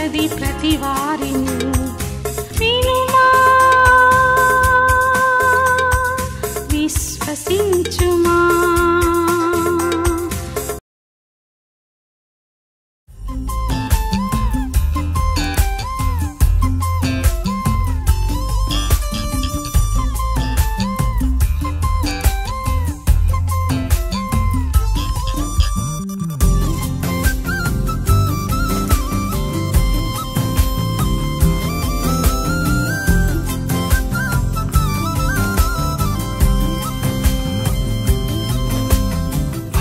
పిలుచుచున్నది ప్రతి వారిని వినుమా విశ్వసించుమా.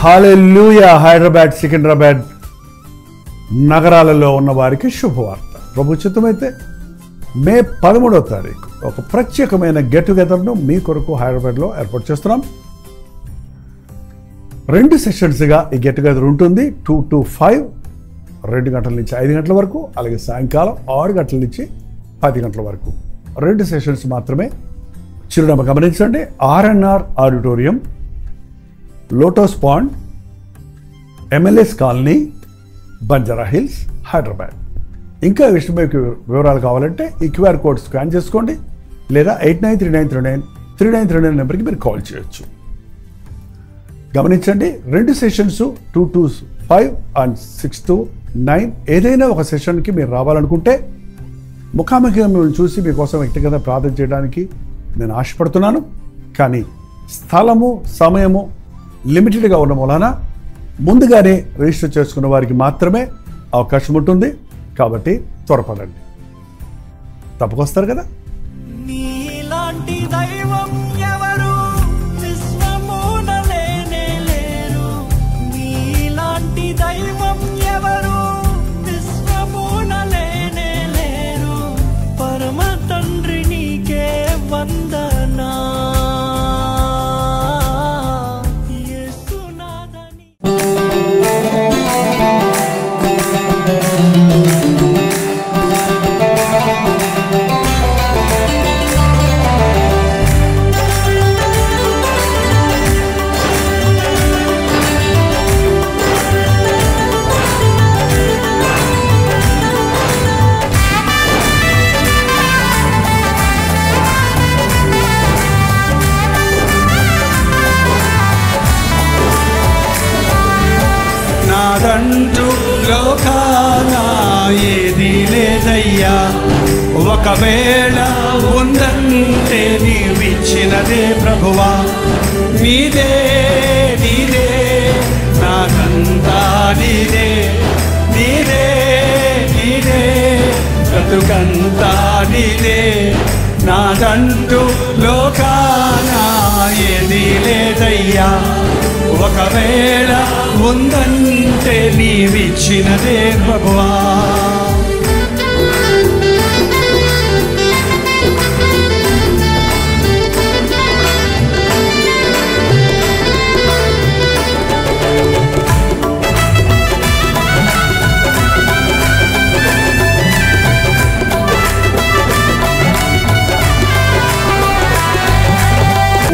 హల్లెలూయా. హైదరాబాద్, సికింద్రాబాద్ నగరాలలో ఉన్న వారికి శుభవార్త. ప్రభు చిత్తమైతే మే 13వ తారీఖు ఒక ప్రత్యేకమైన గెట్ టుగెదర్ను మీ కొరకు హైదరాబాద్లో ఏర్పాటు చేస్తున్నాం. 2 సెషన్స్గా ఈ గెట్ టుగెదర్ ఉంటుంది. 2 to 5, 2 గంటల నుంచి 5 గంటల వరకు, అలాగే సాయంకాలం 6 గంటల నుంచి 10 గంటల వరకు 2 సెషన్స్ మాత్రమే. చిరునామా గమనించండి, RNR Auditorium, Lotus Pond, MLS Colony, Banjara Hills, Hyderabad. ఇంకా విషయం మీకు వివరాలు కావాలంటే ఈ QR కోడ్ స్కాన్ చేసుకోండి, లేదా 8939393939 నెంబర్కి మీరు కాల్ చేయొచ్చు. గమనించండి, 2 సెషన్స్ 2 to 5 అండ్ 6 to 9 ఏదైనా ఒక సెషన్కి మీరు రావాలనుకుంటే ముఖాముఖిగా మిమ్మల్ని చూసి మీకోసం వ్యక్తిగత ప్రార్థన చేయడానికి నేను ఆశపడుతున్నాను. కానీ స్థలము సమయము లిమిటెడ్గా ఉన్న మూలాన ముందుగానే రిజిస్టర్ చేసుకున్న వారికి మాత్రమే అవకాశం ఉంటుంది. కాబట్టి త్వరపడండి, తప్పకొస్తారు కదా. నీలాంటి దైవం ఎవరు విశ్వమున లేనే లేరు, నీలాంటి దైవం ఎవరు విశ్వమున లేనే లేరు, పరమ తండ్రి నీకే వందనా. నాదంటూ లోకాన ఏది లేదయ్యా, ఒకవేళ ఉందంటే నీవిచ్చినదే ప్రభువా. నీదే నీదే నాకంతా నీదే, నీదే నీదే బ్రతుకంతా నీదే. నాదంటూ లోకాన ఏది లేదయ్యా, ఒకవేళ ఉందంటే నీవిచ్చినదే ప్రభువా.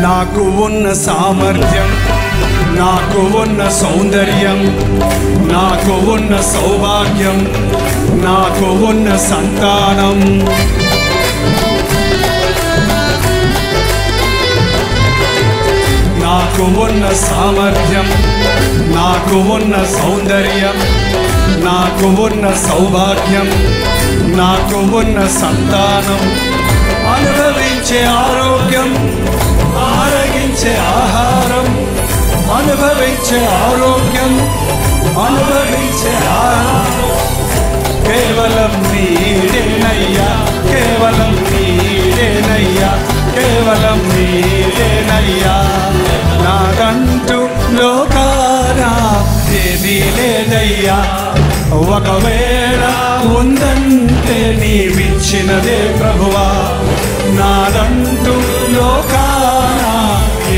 నాకు ఉన్న సామర్థ్యం, నాకు ఉన్న సౌందర్యం, నాకు ఉన్న సౌభాగ్యం, నాకు ఉన్న సంతానం, నాకు ఉన్న సామర్థ్యం, నాకు ఉన్న సౌందర్యం, నాకు ఉన్న సౌభాగ్యం, నాకు ఉన్న సంతానం, అనుభవించే ఆరోగ్యం, ఆరగించే ఆహారం, అనుభవించే ఆరోగ్యం, అనుభవించే ఆహారం కేవలం నీదేనయ్యా, కేవలం నీదేనయ్యా, కేవలం నీదేనయ్యా. నాకంటూ లోకాన ఏది లేదయ్యా, ఒకవేళ ఉందంటే నీవిచ్చినదే ప్రభువా. నాదంటూ లోకాన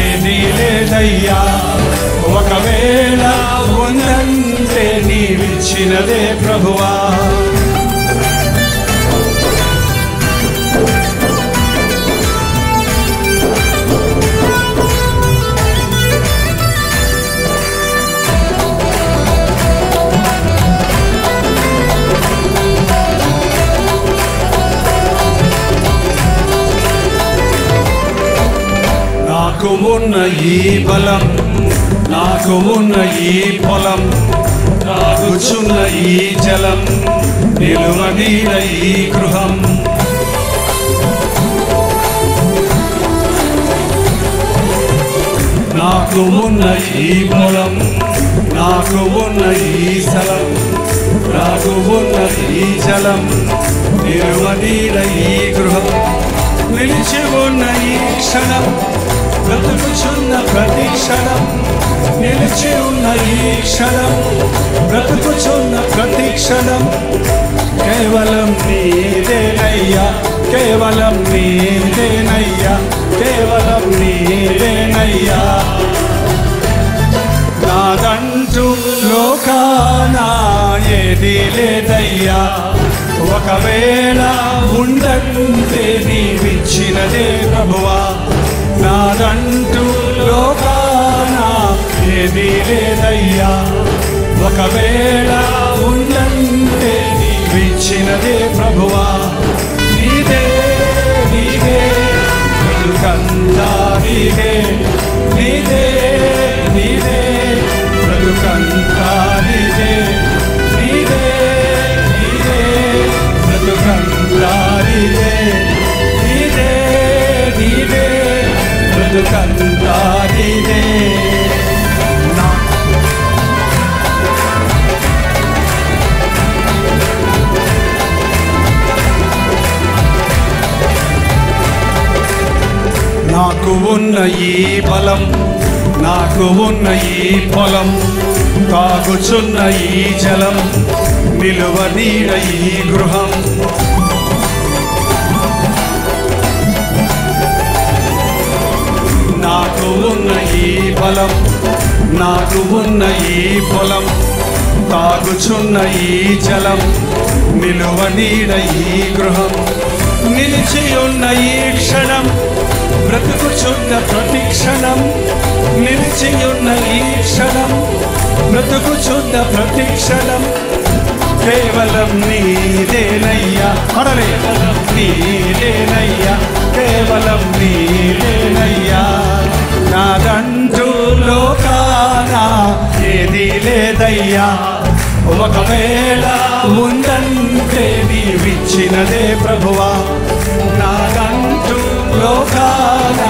ఏది లేదయ్యా, ఒకవేళ ఉందంటే నీవిచ్చినదే ప్రభువా. ఉన్న ఈ బలం, నాకు ఉన్న ఈ పొలం, తాగుచున్న ఈ జలం, నిలువనీడ ఈ గృహం, నాకు ఉన్న ఈ పొలం, నాకు ఉన్న ఈ స్థలం, నాకు ఉన్న ఈ జలం, నిలువనీడ ఈ గృహం, నిలిచి ఉన్న ఈ క్షణం, బ్రతుకుచున్న ప్రతి క్షణం, నిలిచి ఉన్న ఈ క్షణం, బ్రతుకుచున్న ప్రతి క్షణం, కేవలం నీదేనయ్యా, కేవలం నీదేనయ్యా, కేవలం నీదేనయ్యా. నాదంటూ లోకాన ఏది లేదయ్యా, ఒకవేళ ఉండంటే నీవిచ్చినదే ప్రభువా. నాదంటూ లోకాన ఏది లేదయ్యా, ఒకవేళ ఉండంటే నీవిచ్చినదే ప్రభువా. నీదే నీదే బ్రతుకంతా నీదే, నీదే నీదే బ్రతుకంతా నీదే, నీదే నీదే బ్రతుకంతా నీదే, నీదే నీదే బ్రతుకంతా నీదే. నాకు ఉన్న ఈ బలం, నాకు ఉన్న ఈ పొలం, తాగుచున్న ఈ జలం, నిలువనీడ ఈ గృహం, నాకు ఉన్న ఈ బలం, నాకు ఉన్న ఈ పొలం, తాగుచున్న ఈ జలం, నిలువనీడ ఈ గృహం, నిలిచి ఉన్న ఈ క్షణం, బ్రతుకుచున్న ప్రతి క్షణం, నిలిచి ఉన్న ఈ క్షణం, బ్రతుకుచున్న ప్రతి క్షణం, కేవలం నీదేనయ్యా, కేవలం నీదేనయ్యా, కేవలం నీదేనయ్యా. నాదంటూ లోకాన ఏది లేదయ్యా, ఒకవేళ ఉందంటే నీవిచ్చినదే ప్రభువా. నాదంటూ లోకాన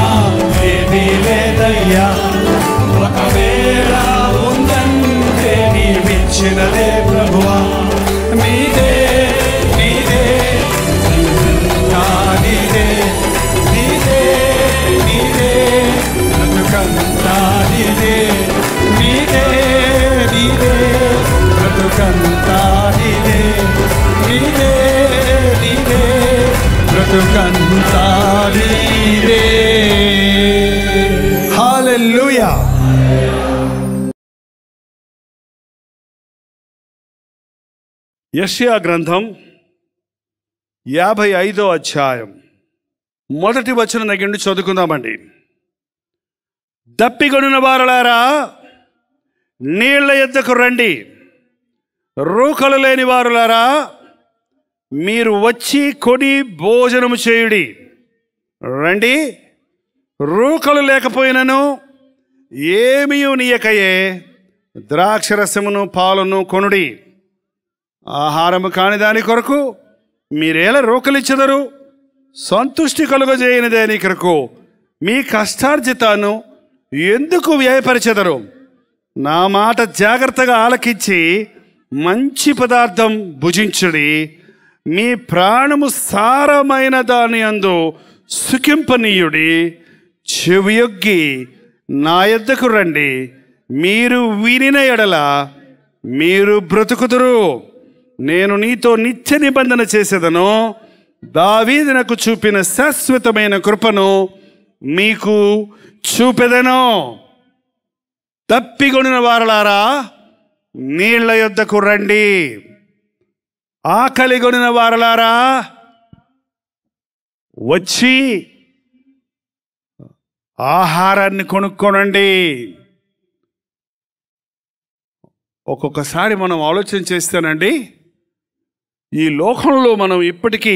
ఏది లేదయ్యా, ఒకవేళ ఉందంటే నీవిచ్చినదే ప్రభువా. నీదే నీదే నీదే, నీదే నీదే బ్రతుకంతా నీదే, నీదే నీదే బ్రతుకంతా నీదే, నీదే నీదే బ్రతుకంతా నీదే. హల్లెలూయా. యెషయా గ్రంథం 55వ అధ్యాయం మొదటి వచనం దగ్గర చదువుకుందామండి. దప్పిగొనిన వారలారా నీళ్ల యొద్దకు రండి, రూకలు లేని వారులారా మీరు వచ్చి కొని భోజనము చేయుడి. రండి, రూకలు లేకపోయినను ఏమీ నీయకయే ద్రాక్షరసమును పాలను కొనుడి. ఆహారము కాని దాని కొరకు మీరేలా రూకలిచ్చెదరు? సంతుష్టి కలుగజేయని దాని కొరకు మీ కష్టార్జితాన్ని ఎందుకు వ్యయపరిచెదరు? నా మాట జాగ్రత్తగా ఆలకించి మంచి పదార్థం భుజించుడి. మీ ప్రాణము సారమైన దాని యందు సుఖింపనీయుడి. చెవియొగ్గి నా యొద్దకు రండి, మీరు వినిన ఎడల మీరు బ్రతుకుదురు. నేను నీతో నిత్య నిబంధన చేసేదను, దావీదునకు చూపిన శాశ్వతమైన కృపను మీకు చూపెదను. తప్పిగొనిన వారలారా నీళ్ల యొద్దకు రండి, ఆకలిగొనిన వారలారా వచ్చి ఆహారాన్ని కొనుక్కోనండి. ఒక్కొక్కసారి మనం ఆలోచన చేస్తానండి, ఈ లోకంలో మనం ఇప్పటికీ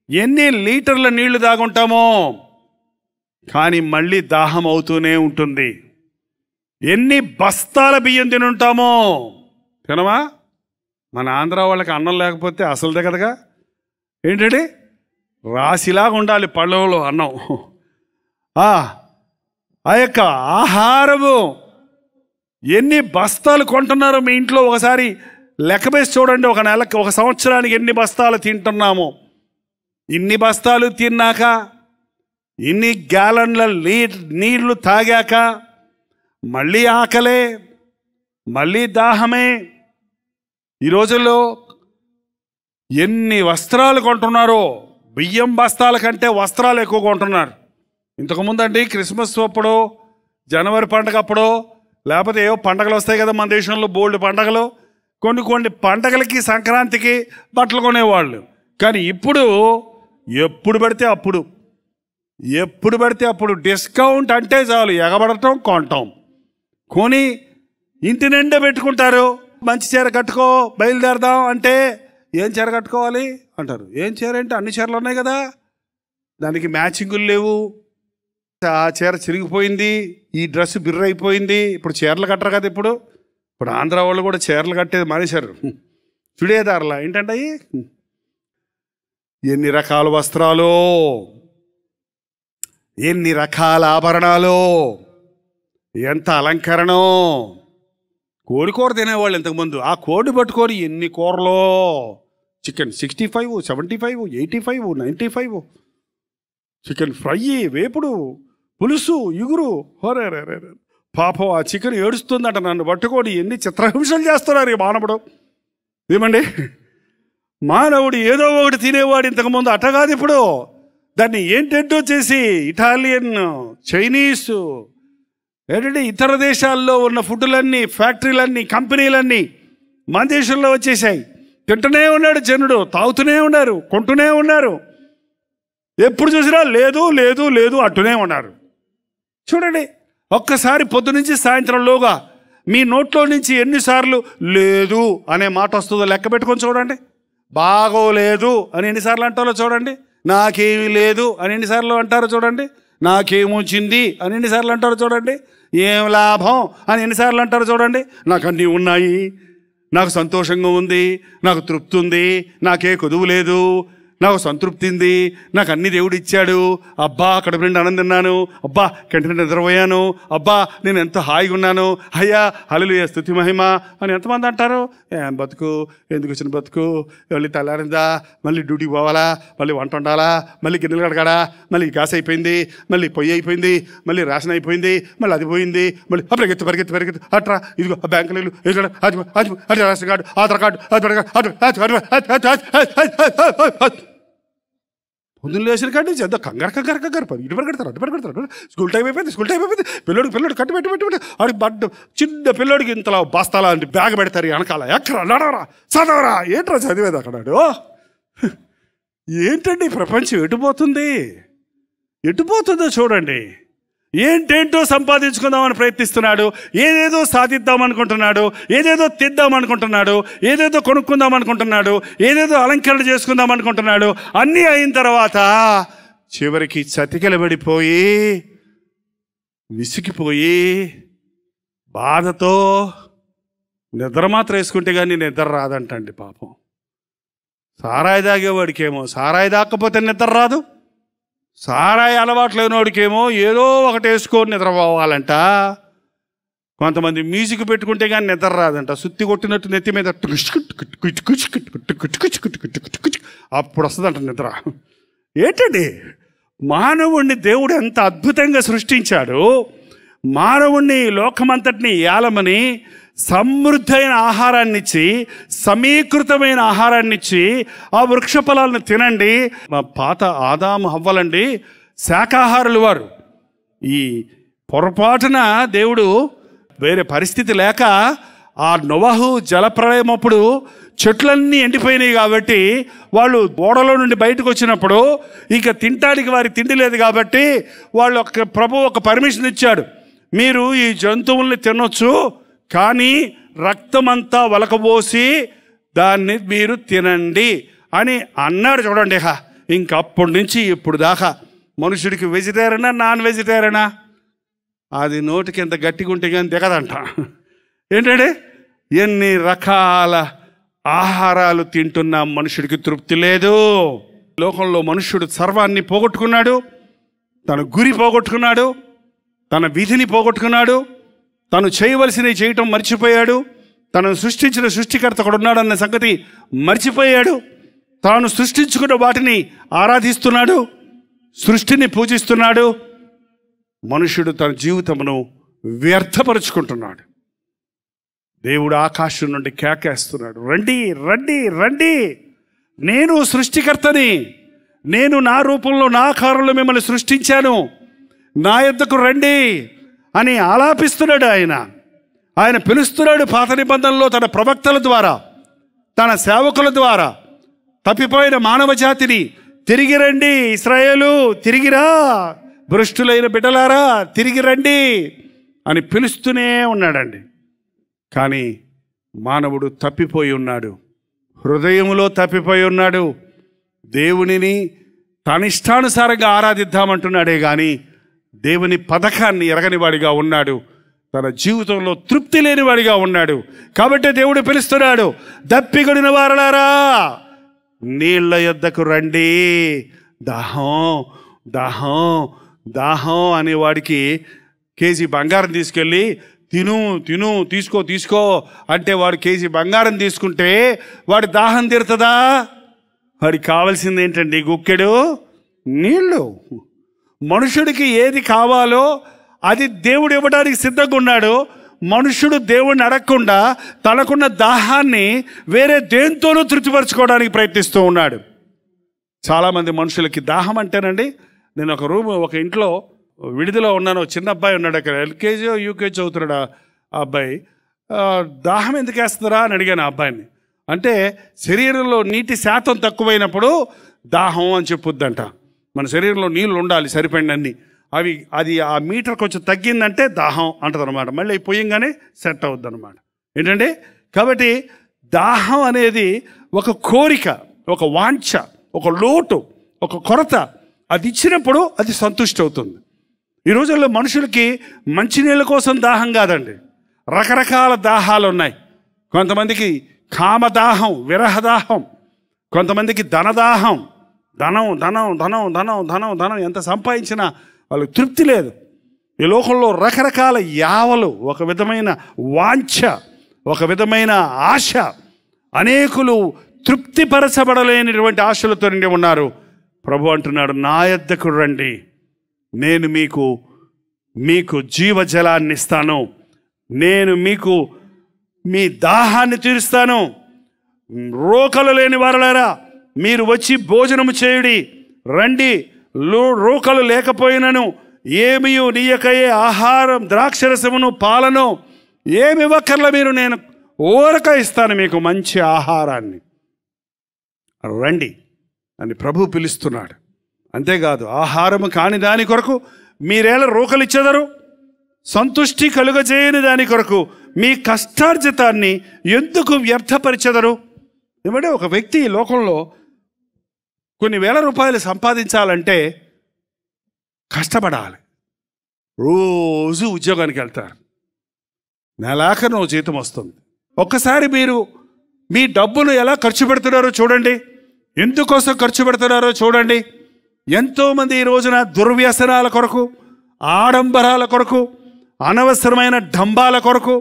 ఎన్ని లీటర్ల నీళ్లు తాగుంటామో. కానీ మళ్ళీ దాహం అవుతూనే ఉంటుంది. ఎన్ని బస్తాల బియ్యం తినుంటామో తినమా? మన ఆంధ్ర వాళ్ళకి అన్నం లేకపోతే అసలుదే కదగా. ఏంటండి, రాశిలాగా ఉండాలి పళ్ళలో అన్నం. ఆ యొక్క ఆహారము ఎన్ని బస్తాలు కొంటున్నారో మీ ఇంట్లో ఒకసారి లెక్క వేసి చూడండి. ఒక నెలకి, ఒక సంవత్సరానికి ఎన్ని బస్తాలు తింటున్నామో. ఇన్ని బస్తాలు తిన్నాక, ఇన్ని గ్యాలన్ల నీళ్లు తాగాక మళ్ళీ ఆకలే, మళ్ళీ దాహమే. ఈ రోజుల్లో ఎన్ని వస్త్రాలు కొంటున్నారో, బియ్యం బస్తాల కంటే వస్త్రాలు ఎక్కువ కొంటున్నారు. ఇంతకుముందు అండి క్రిస్మస్ అప్పుడో, జనవరి పండగ అప్పుడో, లేకపోతే ఏవో పండగలు వస్తాయి కదా మన దేశంలో, బోల్డ్ పండగలు. కొన్ని పండగలకి, సంక్రాంతికి బట్టలు కొనేవాళ్ళు. కానీ ఇప్పుడు ఎప్పుడు పడితే అప్పుడు డిస్కౌంట్ అంటే చాలు ఎగబడటం, కొంటాం. కొని ఇంటి నిండా పెట్టుకుంటారు. మంచి చీర కట్టుకో, బయలుదేరదాం అంటే ఏం చీర కట్టుకోవాలి అంటారు. ఏం చీర అంటే అన్ని చీరలు ఉన్నాయి కదా, దానికి మ్యాచింగులు లేవు, ఆ చీర చిరిగిపోయింది, ఈ డ్రెస్ బిర్ర అయిపోయింది. ఇప్పుడు చీరలు కట్టరు కదా. ఇప్పుడు ఆంధ్ర వాళ్ళు కూడా చీరలు కట్టేది మానేశారు. చుడేదారులా ఏంటంటే ఎన్ని రకాల వస్త్రాలు, ఎన్ని రకాల ఆభరణాలు, ఎంత అలంకరణం. కోడికూర తినేవాళ్ళు ఇంతకుముందు. ఆ కోడి పట్టుకొని ఎన్ని కూరలో, చికెన్ 65, 75, 85, 95, చికెన్ ఫ్రై, వేపుడు, పులుసు, ఇగురు. హోరే పాపం ఆ చికెన్ ఏడుస్తుందట నన్ను పట్టుకొని. ఎన్ని చిత్రహింసలు చేస్తున్నారు ఈ మానవుడు. ఏమండి, మానవుడు ఏదో ఒకటి తినేవాడు ఇంతకుముందు, అట్టగాదు ఇప్పుడు. దాన్ని ఏంటంటో చేసి ఇటాలియన్, చైనీసు, ఏంటంటే ఇతర దేశాల్లో ఉన్న ఫుడ్లన్నీ, ఫ్యాక్టరీలన్నీ, కంపెనీలన్నీ మన దేశంలో వచ్చేసాయి. తింటూనే ఉన్నాడు జనుడు, తాగుతూనే ఉన్నారు, కొంటూనే ఉన్నారు. ఎప్పుడు చూసినా లేదు లేదు లేదు అంటూనే ఉన్నారు. చూడండి, ఒక్కసారి పొద్దు నుంచి సాయంత్రంలోగా మీ నోట్లో నుంచి ఎన్నిసార్లు లేదు అనే మాట వస్తుందో లెక్క పెట్టుకొని చూడండి. బాగోలేదు అని ఎన్నిసార్లు అంటారో చూడండి. నాకేమీ లేదు అని ఎన్నిసార్లు అంటారో చూడండి. నాకేమొచ్చింది అని ఎన్నిసార్లు అంటారో చూడండి. ఏం లాభం అని ఎన్నిసార్లు అంటారో చూడండి. నాకు అన్నీ ఉన్నాయి, నాకు సంతోషంగా ఉంది, నాకు తృప్తి ఉంది, నాకే కొదువు లేదు, నాకు సంతృప్తి ఉంది, నాకు అన్ని దేవుడు ఇచ్చాడు, అబ్బా కడుపు నిండా ఆనందం తిన్నాను, అబ్బా కంటి నిద్రపోయాను, అబ్బా నేను ఎంత హాయిగా ఉన్నాను, అయ్యా హల్లెలూయా స్తుతి మహిమ అని ఎంతమంది అంటారు. ఏం బతుకు, ఎందుకు వచ్చిన బతుకు, మళ్ళీ తెల్లారిందా, మళ్ళీ డ్యూటీకి పోవాలా, మళ్ళీ వంట వండాలా, మళ్ళీ గిన్నెలు కడగాడా, మళ్ళీ గ్యాస్ అయిపోయింది, మళ్ళీ పొయ్యి అయిపోయింది, మళ్ళీ రేషన్ అయిపోయింది, మళ్ళీ అది పోయింది, మళ్ళీ పరిగెత్తు అట్రా, ఇదిగో బ్యాంకులు ఇక్కడ, అది రేషన్ కార్డు, ఆధార్ కార్డు, పొద్దున్న లేచిన కాడి చేద్దాం కంగారు ఇటు పరిగెడతారు. స్కూల్ టైం అయిపోయింది, పిల్లోడు కట్టి పెట్టి ఆడికి బడ్డ చిన్న పిల్లోడికి ఇంతలా బస్తాలా అంటే బ్యాగ్ పెడతారు వెనకాల. ఎక్కరా నడవరా, చదవరా, ఏంట్రా చదివేది అక్కడాడు. ఏంటండి ప్రపంచం ఎటుపోతుందో చూడండి. ఏంటేంటో సంపాదించుకుందామని ప్రయత్నిస్తున్నాడు, ఏదేదో సాధిద్దామనుకుంటున్నాడు, ఏదేదో తెద్దామనుకుంటున్నాడు, ఏదేదో కొనుక్కుందామనుకుంటున్నాడు, ఏదేదో అలంకరణ చేసుకుందామనుకుంటున్నాడు. అన్నీ అయిన తర్వాత చివరికి చతికిలబడిపోయి, విసిగిపోయి, బాధతో నిద్ర మాత్రం వేసుకుంటే కానీ నిద్ర రాదంటండి పాపం. సారాయి తాగేవాడికేమో సారాయి తాకపోతే నిద్ర రాదు, సారాయి అలవాటు లేనివాడికేమో ఏదో ఒకటి వేసుకొని నిద్రపోవాలంట. కొంతమంది మ్యూజిక్ పెట్టుకుంటే కానీ నిద్ర రాదంట. సుత్తి కొట్టినట్టు నెత్తి మీద అప్పుడు వస్తుందంట నిద్ర. ఏంటండి, మానవుణ్ణి దేవుడు ఎంత అద్భుతంగా సృష్టించాడు. మానవుణ్ణి లోకమంతటిని ఏలమని సమృద్ధైన ఆహారాన్ని ఇచ్చి, సమీకృతమైన ఆహారాన్ని ఇచ్చి, ఆ వృక్ష ఫలాలను తినండి. మా పాత ఆదాము హవ్వలండి శాకాహారులు వారు. ఈ పొరపాటున దేవుడు వేరే పరిస్థితి లేక ఆ నోవహు జలప్రళయం అప్పుడు చెట్లన్నీ ఎండిపోయినాయి కాబట్టి వాళ్ళు ఓడలో నుండి బయటకు వచ్చినప్పుడు ఇక తినటానికి వారికి తిండి లేదు కాబట్టి వాళ్ళు ఒక పర్మిషన్ ఇచ్చాడు. మీరు ఈ జంతువుల్ని తినొచ్చు, కానీ రక్తమంతా వలకబోసి దాన్ని మీరు తినండి అని అన్నాడు. చూడండి, ఇంకప్పటి నుంచి ఇప్పుడు దాకా మనుషుడికి వెజిటేరియనా నాన్ వెజిటేరియనా? అది నోటికి ఎంత గట్టిగా ఉంటే కానీ దిగదంట. ఏంటంటే ఎన్ని రకాల ఆహారాలు తింటున్నా మనుషుడికి తృప్తి లేదు. లోకంలో మనుష్యుడు సర్వాన్ని పోగొట్టుకున్నాడు, తన గురి పోగొట్టుకున్నాడు, తన విధిని పోగొట్టుకున్నాడు, తను చేయవలసినవి చేయటం మర్చిపోయాడు, తనను సృష్టించిన సృష్టికర్త కూడా ఉన్నాడన్న సంగతి మర్చిపోయాడు, తాను సృష్టించుకున్న వాటిని ఆరాధిస్తున్నాడు, సృష్టిని పూజిస్తున్నాడు. మనుషుడు తన జీవితమును వ్యర్థపరుచుకుంటున్నాడు. దేవుడు ఆకాశం నుండి కేకేస్తున్నాడు, రండి రండి రండి, నేను సృష్టికర్తని, నేను నా రూపంలో నా ఆకారంలో మిమ్మల్ని సృష్టించాను, నా యొద్దకు రండి అని ఆలాపిస్తున్నాడు. ఆయన పిలుస్తున్నాడు. పాత నిబంధనలో తన ప్రవక్తల ద్వారా, తన సేవకుల ద్వారా తప్పిపోయిన మానవ జాతిని తిరిగి రండి, ఇశ్రాయేలు తిరిగిరా, భ్రష్టులైన బిడ్డలారా తిరిగి రండి అని పిలుస్తూనే ఉన్నాడండి. కానీ మానవుడు తప్పిపోయి ఉన్నాడు, హృదయంలో తప్పిపోయి ఉన్నాడు. దేవునిని తన ఇష్టానుసారంగా ఆరాధిద్దామంటున్నాడే కానీ దేవుని పథకాన్ని ఎరగనివాడిగా ఉన్నాడు. తన జీవితంలో తృప్తి లేనివాడిగా ఉన్నాడు. కాబట్టి దేవుడు పిలుస్తున్నాడు, దప్పికొనిన వారలారా నీళ్ల యొద్దకు రండి. దాహం దాహం దాహం అనేవాడికి కేజీ బంగారం తీసుకెళ్ళి తిను తిను తీసుకో తీసుకో అంటే వాడు కేజీ బంగారం తీసుకుంటే వాడి దాహం తీరుతుందా? వాడికి కావాల్సింది ఏంటండి? గుక్కెడు నీళ్ళు. మనుషుడికి ఏది కావాలో అది దేవుడు ఇవ్వడానికి సిద్ధంగా ఉన్నాడు. మనుషుడు దేవుడిని అడగకుండా తనకున్న దాహాన్ని వేరే దేంతోనూ తృప్తిపరచుకోవడానికి ప్రయత్నిస్తూ ఉన్నాడు. చాలామంది మనుషులకి దాహం అంటేనండి, నేను ఒక ఇంట్లో విడిదిలో ఉన్నాను. చిన్న అబ్బాయి ఉన్నాడు, అక్కడ ఎల్కేజీ యూకేజీ చదువుతున్నాడు ఆ అబ్బాయి. దాహం ఎందుకు వేస్తుందిరా అని అడిగాను ఆ అబ్బాయిని. అంటే శరీరంలో నీటి శాతం తక్కువైనప్పుడు దాహం అని చెప్పుద్దంట. మన శరీరంలో నీళ్ళు ఉండాలి సరిపడినన్ని, అది ఆ మీటర్ కొంచెం తగ్గిందంటే దాహం అంటది అనమాట. మళ్ళీ పోయంగానే సెట్ అవుద్ది అనమాట. ఏంటంటే కాబట్టి దాహం అనేది ఒక కోరిక, ఒక వాంఛ, ఒక లోటు, ఒక కొరత. అది ఇచ్చినప్పుడు అది సంతుష్టి అవుతుంది. ఈ రోజుల్లో మనుషులకి మంచినీళ్ళ కోసం దాహం కాదండి, రకరకాల దాహాలు ఉన్నాయి. కొంతమందికి కామదాహం, విరహదాహం, కొంతమందికి ధనదాహం, ధనం ధనం ధనం ధనం ధనం ధనం ఎంత సంపాదించినా వాళ్ళకి తృప్తి లేదు. ఈ లోకంలో రకరకాల యావలు, ఒక విధమైన వాంఛ, ఒక విధమైన ఆశ. అనేకులు తృప్తిపరచబడలేనిటువంటి ఆశలతో నిండి ఉన్నారు. ప్రభు అంటున్నాడు, నా యొద్దకు రండి, నేను మీకు జీవజలాన్ని ఇస్తాను, నేను మీకు మీ దాహాన్ని తీరుస్తాను. రోకలు లేని వారలారా మీరు వచ్చి భోజనము చేయుడి, రండి. రోకలు లేకపోయినను ఏమీ నీయకయే ఆహారం, ద్రాక్షరసమును పాలను ఏమి ఇవ్వక్కర్ల మీరు, నేను ఊరక ఇస్తాను మీకు మంచి ఆహారాన్ని, రండి అని ప్రభు పిలుస్తున్నాడు. అంతేకాదు, ఆహారము కాని దాని కొరకు మీరేలా రోకలు ఇచ్చెదరు? సంతుష్టి కలుగజేయని దాని కొరకు మీ కష్టార్జితాన్ని ఎందుకు వ్యర్థపరిచెదరు? ఏమంటే ఒక వ్యక్తి ఈ లోకంలో కొన్ని వేల రూపాయలు సంపాదించాలంటే కష్టపడాలి. రోజు ఉద్యోగానికి వెళ్తారు, నెలాఖరు జీతం వస్తుంది. ఒక్కసారి మీరు మీ డబ్బును ఎలా ఖర్చు పెడుతున్నారో చూడండి, ఎందుకోసం ఖర్చు పెడుతున్నారో చూడండి. ఎంతోమంది ఈ రోజున దుర్వ్యసనాల కొరకు, ఆడంబరాల కొరకు, అనవసరమైన డంబాల కొరకు,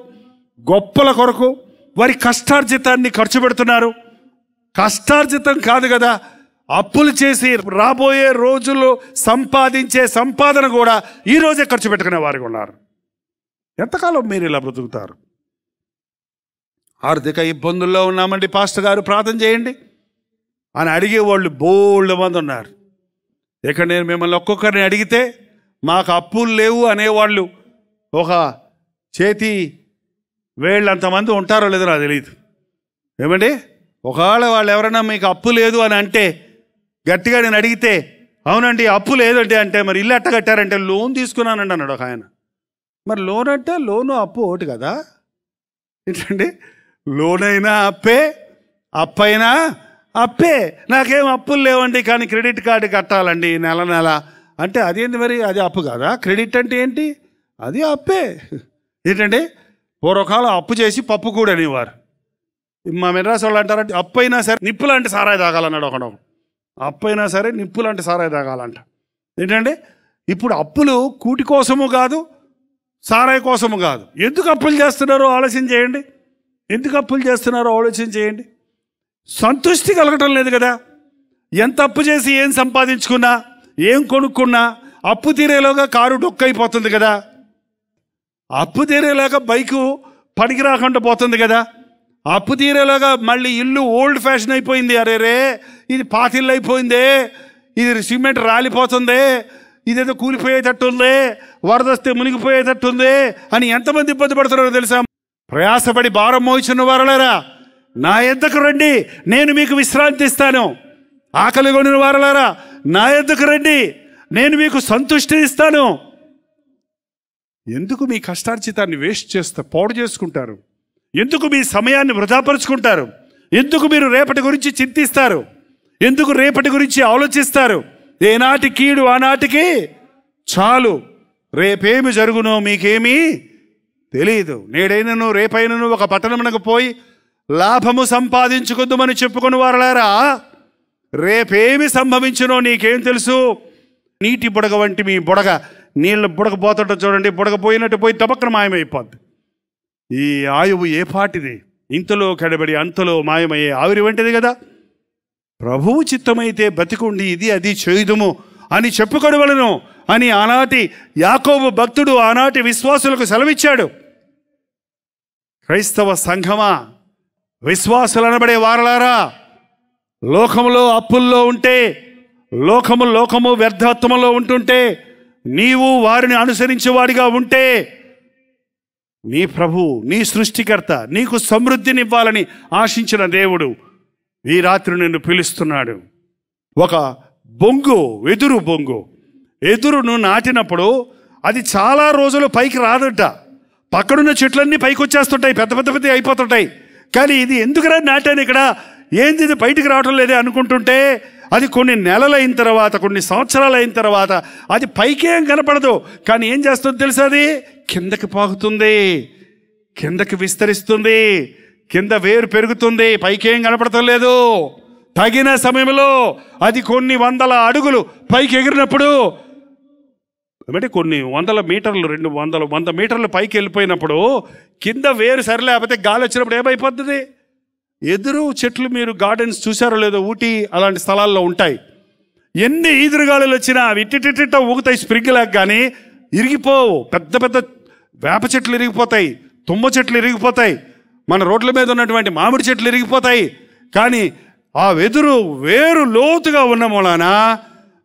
గొప్పల కొరకు వారి కష్టార్జితాన్ని ఖర్చు పెడుతున్నారు. కష్టార్జితం కాదు కదా, అప్పులు చేసి రాబోయే రోజుల్లో సంపాదించే సంపాదన కూడా ఈరోజే ఖర్చు పెట్టుకునే వారికి ఉన్నారు. ఎంతకాలం మీరు ఇలా బ్రతుకుతారు? ఆర్థిక ఇబ్బందుల్లో ఉన్నామండి పాస్టర్ గారు ప్రార్థన చేయండి అని అడిగేవాళ్ళు బోల్డ్ మంది ఉన్నారు. ఇక నేను మిమ్మల్ని ఒక్కొక్కరిని అడిగితే మాకు అప్పులు లేవు అనేవాళ్ళు ఒక చేతి వేళ్ళంతమంది ఉంటారో లేదో నాకు తెలియదు. ఏమండి, ఒకవేళ వాళ్ళు ఎవరైనా మీకు అప్పు లేదు అని అంటే గట్టిగా నేను అడిగితే అవునండి అప్పు లేదండి అంటే, మరి ఇల్లు ఎట్ట కట్టారంటే లోన్ తీసుకున్నానండి అన్నాడు ఒక ఆయన. మరి లోన్ అంటే లోను అప్పు ఒకటి కదా ఏంటండి? లోన్ అయినా అప్పే, అప్పైనా అప్పే. నాకేం అప్పులు లేవండి కానీ క్రెడిట్ కార్డు కట్టాలండి నెల నెల అంటే అదేంటి మరి, అది అప్పు కాదా? క్రెడిట్ అంటే ఏంటి? అది అప్పే. ఏంటంటే పూర్వకాలం అప్పు చేసి పప్పు కూడా అనేవారు. మా మెడ్రాస్ వాళ్ళు అంటారంటే అప్పు అయినా సరే నిప్పు లాంటి సారాయి తాగాలన్నాడు ఒకడు. అప్పు అయినా సరే నిప్పు లాంటి సారాయి తాగాలంట. ఏంటంటే ఇప్పుడు అప్పులు కూటి కోసము కాదు, సారాయి కోసము కాదు. ఎందుకు అప్పులు చేస్తున్నారో ఆలోచన చేయండి. ఎందుకు అప్పులు చేస్తున్నారో ఆలోచన చేయండి. సంతృష్టి కలగటం లేదు కదా. ఎంత అప్పు చేసి ఏం సంపాదించుకున్నా, ఏం కొనుక్కున్నా అప్పు తీరేలోగా కారు డొక్కైపోతుంది కదా. అప్పు తీరేలాగా బైకు పనికి రాకుండా పోతుంది కదా. అప్పు తీరేలాగా మళ్ళీ ఇల్లు ఓల్డ్ ఫ్యాషన్ అయిపోయింది. అరే రే ఇది పాతిల్లు అయిపోయిందే, ఇది సిమెంట్ రాలిపోతుంది, ఇదేదో కూలిపోయేటట్టుంది, వరదొస్తే మునిగిపోయేటట్టుంది అని ఎంతమంది ఇబ్బంది పడుతున్నారో తెలుసా? ప్రయాసపడి భారం మోయించిన వారలారా నా యొద్దకు రండి, నేను మీకు విశ్రాంతి ఇస్తాను. ఆకలి కొనిన వారలారా నా యొద్దకు రండి, నేను మీకు సంతృష్టి ఇస్తాను. ఎందుకు మీ కష్టార్జితాన్ని వేస్ట్ పాడు చేసుకుంటారు? ఎందుకు మీ సమయాన్ని వృధాపరుచుకుంటారు? ఎందుకు మీరు రేపటి గురించి చింతిస్తారు? ఎందుకు రేపటి గురించి ఆలోచిస్తారు? ఏనాటి కీడు ఆనాటికి చాలు, రేపేమి జరుగునో మీకేమీ తెలియదు. నేడైనను రేపైనను ఒక పట్టణమునకు పోయి లాభము సంపాదించుకుందామని చెప్పుకుని వారలారా రేపేమి సంభవించునో నీకేం తెలుసు? నీటి బుడగ వంటి మీ బుడగ, నీళ్ళ బుడగ పోతుంట చూడండి, బుడగ పోయినట్టు పోయి టపక్కన మాయమైపోద్ది. ఈ ఆయువు ఏ పాటిది? ఇంతలో కడబడి అంతలో మాయమయ్యే ఆవిరి వంటిది కదా. ప్రభువు చిత్తమైతే బతికుండి ఇది అది చేయుదుము అని చెప్పుకొనవలెను అని ఆనాటి యాకోబు భక్తుడు ఆనాటి విశ్వాసులకు సెలవిచ్చాడు. క్రైస్తవ సంఘమా, విశ్వాసులు అనబడే వారలారా, లోకములో అప్పుల్లో ఉంటే, లోకము వ్యర్థత్వంలో ఉంటుంటే, నీవు వారిని అనుసరించేవాడిగా ఉంటే, నీ ప్రభు, నీ సృష్టికర్త నీకు సమృద్ధినివ్వాలని ఆశించిన దేవుడు ఈ రాత్రి నిన్ను పిలుస్తున్నాడు. ఒక బొంగు, వెదురు బొంగు, ఎదురును నాటినప్పుడు అది చాలా రోజులు పైకి రాదట. పక్కనున్న చెట్లన్నీ పైకి వచ్చేస్తుంటాయి, పెద్ద పెద్ద అయిపోతుంటాయి. కానీ ఇది ఎందుకురా నాటాను ఇక్కడ, ఏంది ఇది బయటికి రావటం లేదే అనుకుంటుంటే, అది కొన్ని నెలలైన తర్వాత, కొన్ని సంవత్సరాలు అయిన తర్వాత అది పైకేం కనపడదు. కానీ ఏం చేస్తుందో తెలుసా? అది కిందకి పాకుతుంది, కిందకి విస్తరిస్తుంది, కింద వేరు పెరుగుతుంది, పైకేం కనపడటం లేదు. తగిన సమయంలో అది కొన్ని వందల అడుగులు పైకి ఎగిరినప్పుడు, అంటే కొన్ని వందల మీటర్లు, 100 మీటర్లు పైకి వెళ్ళిపోయినప్పుడు కింద వేరు సరిలేకపోతే గాలి వచ్చినప్పుడు ఏమైపోతుంది? ఎదురు చెట్లు, మీరు గార్డెన్స్ చూసారో లేదో, ఊటీ అలాంటి స్థలాల్లో ఉంటాయి. ఎన్ని ఈదురుగాలులు వచ్చినా అవి ఇట్టిట్టిట్ట ఊగుతాయి, స్ప్రింగ్లాగా, కానీ ఇరిగిపోవు. పెద్ద పెద్ద వేప చెట్లు ఇరిగిపోతాయి, తుమ్మ చెట్లు ఇరిగిపోతాయి, మన రోడ్ల మీద ఉన్నటువంటి మామిడి చెట్లు ఇరిగిపోతాయి. కానీ ఆ వెదురు వేరు లోతుగా ఉన్న మూలాన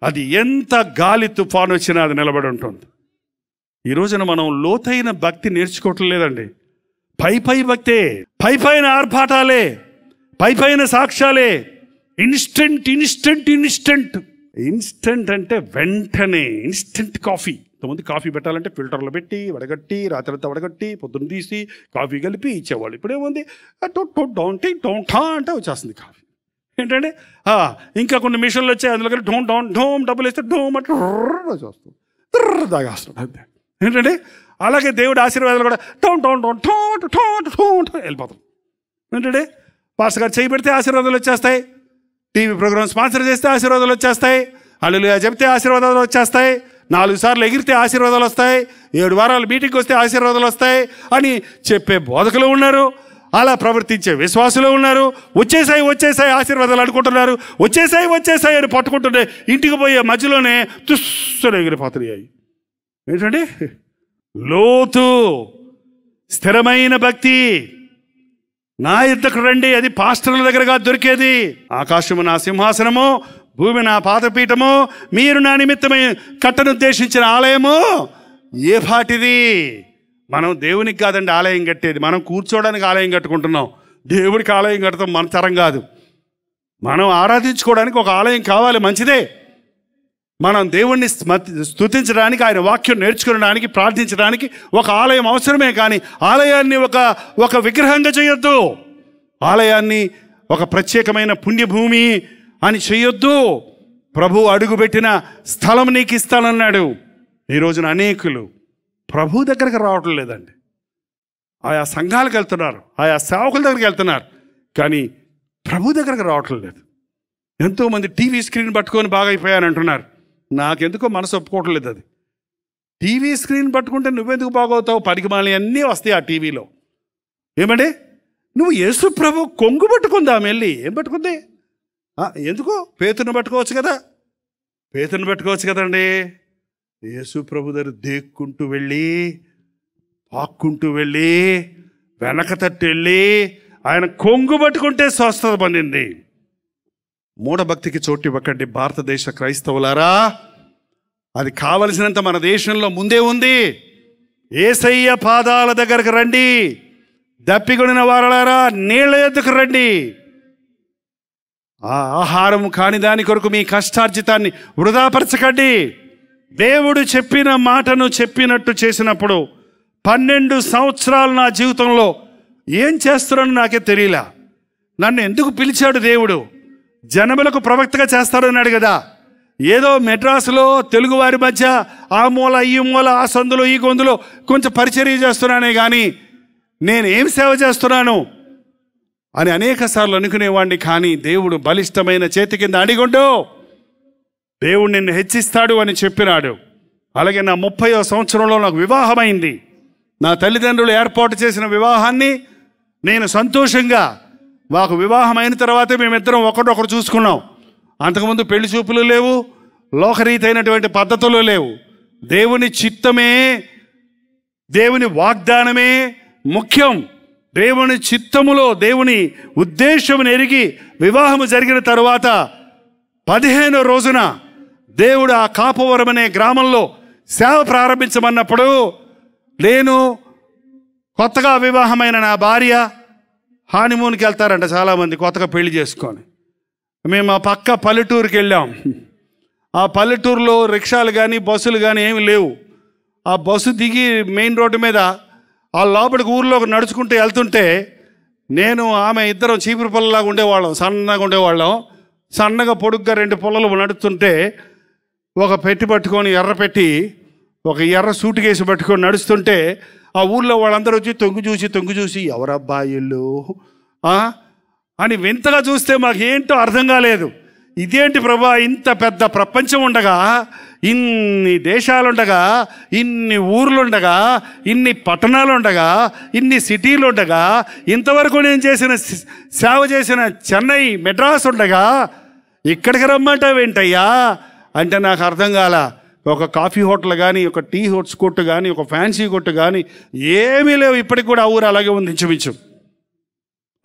అది ఎంత గాలి తుఫాను వచ్చినా అది నిలబడి ఉంటుంది. ఈ రోజున మనం లోతైన భక్తి నేర్చుకోవటం లేదండి. పై భక్తే, పైన ఆర్భాటాలే, పైన సాక్ష్యాలే. ఇన్స్టెంట్ అంటే వెంటనే ఇన్స్టెంట్ కాఫీ. ఇంతకుముందు కాఫీ పెట్టాలంటే ఫిల్టర్లో పెట్టి వడగట్టి, రాత్రంతా వడగట్టి, పొద్దున్న తీసి కాఫీ కలిపి ఇచ్చేవాళ్ళు. ఇప్పుడేముంది, అంటే వచ్చేస్తుంది కాఫీ. ఏంటంటే ఇంకా కొన్ని మిషన్లు వచ్చాయి, అందులో కలిపి ఢోమ్ డబ్బులు వేస్తే ఢోమ్ అంటే వస్తుంది, తాగేస్తుంది అంతే. ఏంటంటే అలాగే దేవుడి ఆశీర్వాదాలు కూడా వెళ్ళిపోతాం. ఏంటంటే పాస్టర్ గారు చేయి పెడితే ఆశీర్వాదాలు వచ్చేస్తాయి, టీవీ ప్రోగ్రామ్ స్పాన్సర్ చేస్తే ఆశీర్వాదాలు వచ్చేస్తాయి, హల్లెలూయా చెప్తే ఆశీర్వాదాలు వచ్చేస్తాయి, 4 సార్లు ఎగిరితే ఆశీర్వాదాలు వస్తాయి, 7 వారాలు మీటింగ్కి వస్తే ఆశీర్వాదాలు వస్తాయి అని చెప్పే బోధకులు ఉన్నారు, అలా ప్రవర్తించే విశ్వాసులు ఉన్నారు. వచ్చేసాయి ఆశీర్వాదాలు అనుకుంటున్నారు, వచ్చేసాయి అని పట్టుకుంటుంటే ఇంటికి పోయే మధ్యలోనే తుస్సులు ఎగిరిపోతున్నాయి. ఏంటంటే లోతు స్థిరమైన భక్తి. నా యుద్ధకు రండి, అది పాస్టర్ల దగ్గరగా దొరికేది. ఆకాశము నా సింహాసనము, భూమి నా పాదపీఠము, మీరు నా నిమిత్తమై కట్టనుద్దేశించిన ఆలయము ఏ పాటిది? మనం దేవునికి కాదండి ఆలయం కట్టేది, మనం కూర్చోవడానికి ఆలయం కట్టుకుంటున్నాం. దేవుడికి ఆలయం కడతాం మన తరం కాదు. మనం ఆరాధించుకోవడానికి ఒక ఆలయం కావాలి, మంచిదే. మనం దేవుణ్ణి స్తుతించడానికి, ఆయన వాక్యం నేర్చుకోవడానికి, ప్రార్థించడానికి ఒక ఆలయం అవసరమే. కానీ ఆలయాన్ని ఒక విగ్రహంగా చేయొద్దు, ఆలయాన్ని ఒక ప్రత్యేకమైన పుణ్యభూమి అని చేయొద్దు. ప్రభు అడుగుపెట్టిన స్థలం నీకు ఇస్తానన్నాడు. ఈ రోజున అనేకులు ప్రభు దగ్గరకు రావటం లేదండి. ఆయా సంఘాలకు వెళ్తున్నారు, ఆయా సేవకుల దగ్గరికి వెళ్తున్నారు, కానీ ప్రభు దగ్గరకు రావటం లేదు. ఎంతోమంది టీవీ స్క్రీన్ పట్టుకొని బాగా అయిపోయాను అంటున్నారు. నాకెందుకో మనసు ఒప్పుకోవటం లేదు. అది టీవీ స్క్రీన్ పట్టుకుంటే నువ్వెందుకు బాగవుతావు? పనికిమాలి అన్నీ వస్తాయి ఆ టీవీలో. ఏమండి, నువ్వు యేసు ప్రభు కొంగు పట్టుకుందా వెళ్ళి? ఏం పట్టుకుంది? ఎందుకు? పేతురుని పట్టుకోవచ్చు కదా, పేతురుని పెట్టుకోవచ్చు కదండి. యేసు ప్రభు దగ్గర దేక్కుంటూ వెళ్ళి, పాక్కుంటూ వెళ్ళి, వెనక తట్టు వెళ్ళి ఆయన కొంగు పట్టుకుంటే స్వస్థత పొందింది. మూఢభక్తికి చోటు ఇవ్వకండి భారతదేశ క్రైస్తవులారా. అది కావలసినంత మన దేశంలో ముందే ఉంది. యేసయ్య పాదాల దగ్గరకు రండి. దప్పికొనిన వారలారా నీళ్ళ ఎద్దుకు రండి. ఆ ఆహారం కాని దాని కొరకు మీ కష్టార్జితాన్ని వృధాపరచకండి. దేవుడు చెప్పిన మాటను చెప్పినట్టు చేసినప్పుడు 12 సంవత్సరాలు నా జీవితంలో ఏం చేస్తున్నానో నాకే తెలియలా. నన్ను ఎందుకు పిలిచాడు దేవుడు? జనములకు ప్రవక్తగా చేస్తాడన్నాడు కదా. ఏదో మెడ్రాసులో తెలుగువారి మధ్య ఆ మూల ఈ మూల, ఆ సందులో ఈ గొంతులో కొంచెం పరిచర్య చేస్తున్నానే కానీ నేనేం సేవ చేస్తున్నాను అని అనేక సార్లు అనుకునేవాడిని. కానీ దేవుడు బలిష్టమైన చేతి కింద అడిగొండు దేవుడు నిన్ను హెచ్చిస్తాడు అని చెప్పినాడు. అలాగే నా 30వ సంవత్సరంలో నాకు వివాహమైంది. నా తల్లిదండ్రులు ఏర్పాటు చేసిన వివాహాన్ని నేను సంతోషంగా, మాకు వివాహం అయిన తర్వాతే మేమిద్దరం ఒకరినొకరు చూసుకున్నాం. అంతకుముందు పెళ్లి చూపులు లేవు, లోకరీతి అయినటువంటి పద్ధతులు లేవు. దేవుని చిత్తమే, దేవుని వాగ్దానమే ముఖ్యం. దేవుని చిత్తములో దేవుని ఉద్దేశం ఎరిగి వివాహము జరిగిన తరువాత 15వ రోజున దేవుడు ఆ కాపవరం అనే గ్రామంలో సేవ ప్రారంభించమన్నప్పుడు నేను కొత్తగా వివాహమైన నా భార్య హానిమూన్కి వెళ్తారంట చాలామంది కొత్తగా పెళ్లి చేసుకొని. మేము ఆ పక్క పల్లెటూరుకి వెళ్ళాం. ఆ పల్లెటూరులో రిక్షాలు కానీ బస్సులు కానీ ఏమి లేవు. ఆ బస్సు దిగి మెయిన్ రోడ్డు మీద ఆ లోపలికి ఊర్లోకి నడుచుకుంటూ వెళ్తుంటే నేను ఆమె ఇద్దరం చీపురు పొల్లలాగా ఉండేవాళ్ళం, సన్నగా ఉండేవాళ్ళం. సన్నగా పొడుగ్గా 2 పొల్లలు నడుస్తుంటే ఒక పెట్టి పట్టుకొని ఎర్ర పెట్టి ఒక ఎర్ర సూట్ కేసు పట్టుకొని నడుస్తుంటే ఆ ఊర్లో వాళ్ళందరూ వచ్చి తొంగు చూసి ఎవరబ్బాయిళ్ళు అని వింతగా చూస్తే మాకు ఏంటో అర్థం కాలేదు. ఇదేంటి ప్రభా, ఇంత పెద్ద ప్రపంచం ఉండగా, ఇన్ని దేశాలుండగా, ఇన్ని ఊర్లుండగా, ఇన్ని పట్టణాలుండగా, ఇన్ని సిటీలు ఉండగా, ఇంతవరకు నేను సేవ చేసిన చెన్నై మెడ్రాస్ ఉండగా ఇక్కడికి రమ్మంటావేంటయ్యా అంటే నాకు అర్థం కాల. ఒక కాఫీ హోటల్ కానీ, ఒక టీ హోట్స్ కొట్టు కానీ, ఒక ఫ్యాన్సీ కొట్టు కానీ ఏమీ లేవు. ఇప్పటికి కూడా ఆ ఊరు అలాగే ఉంది ఇంచుమించు.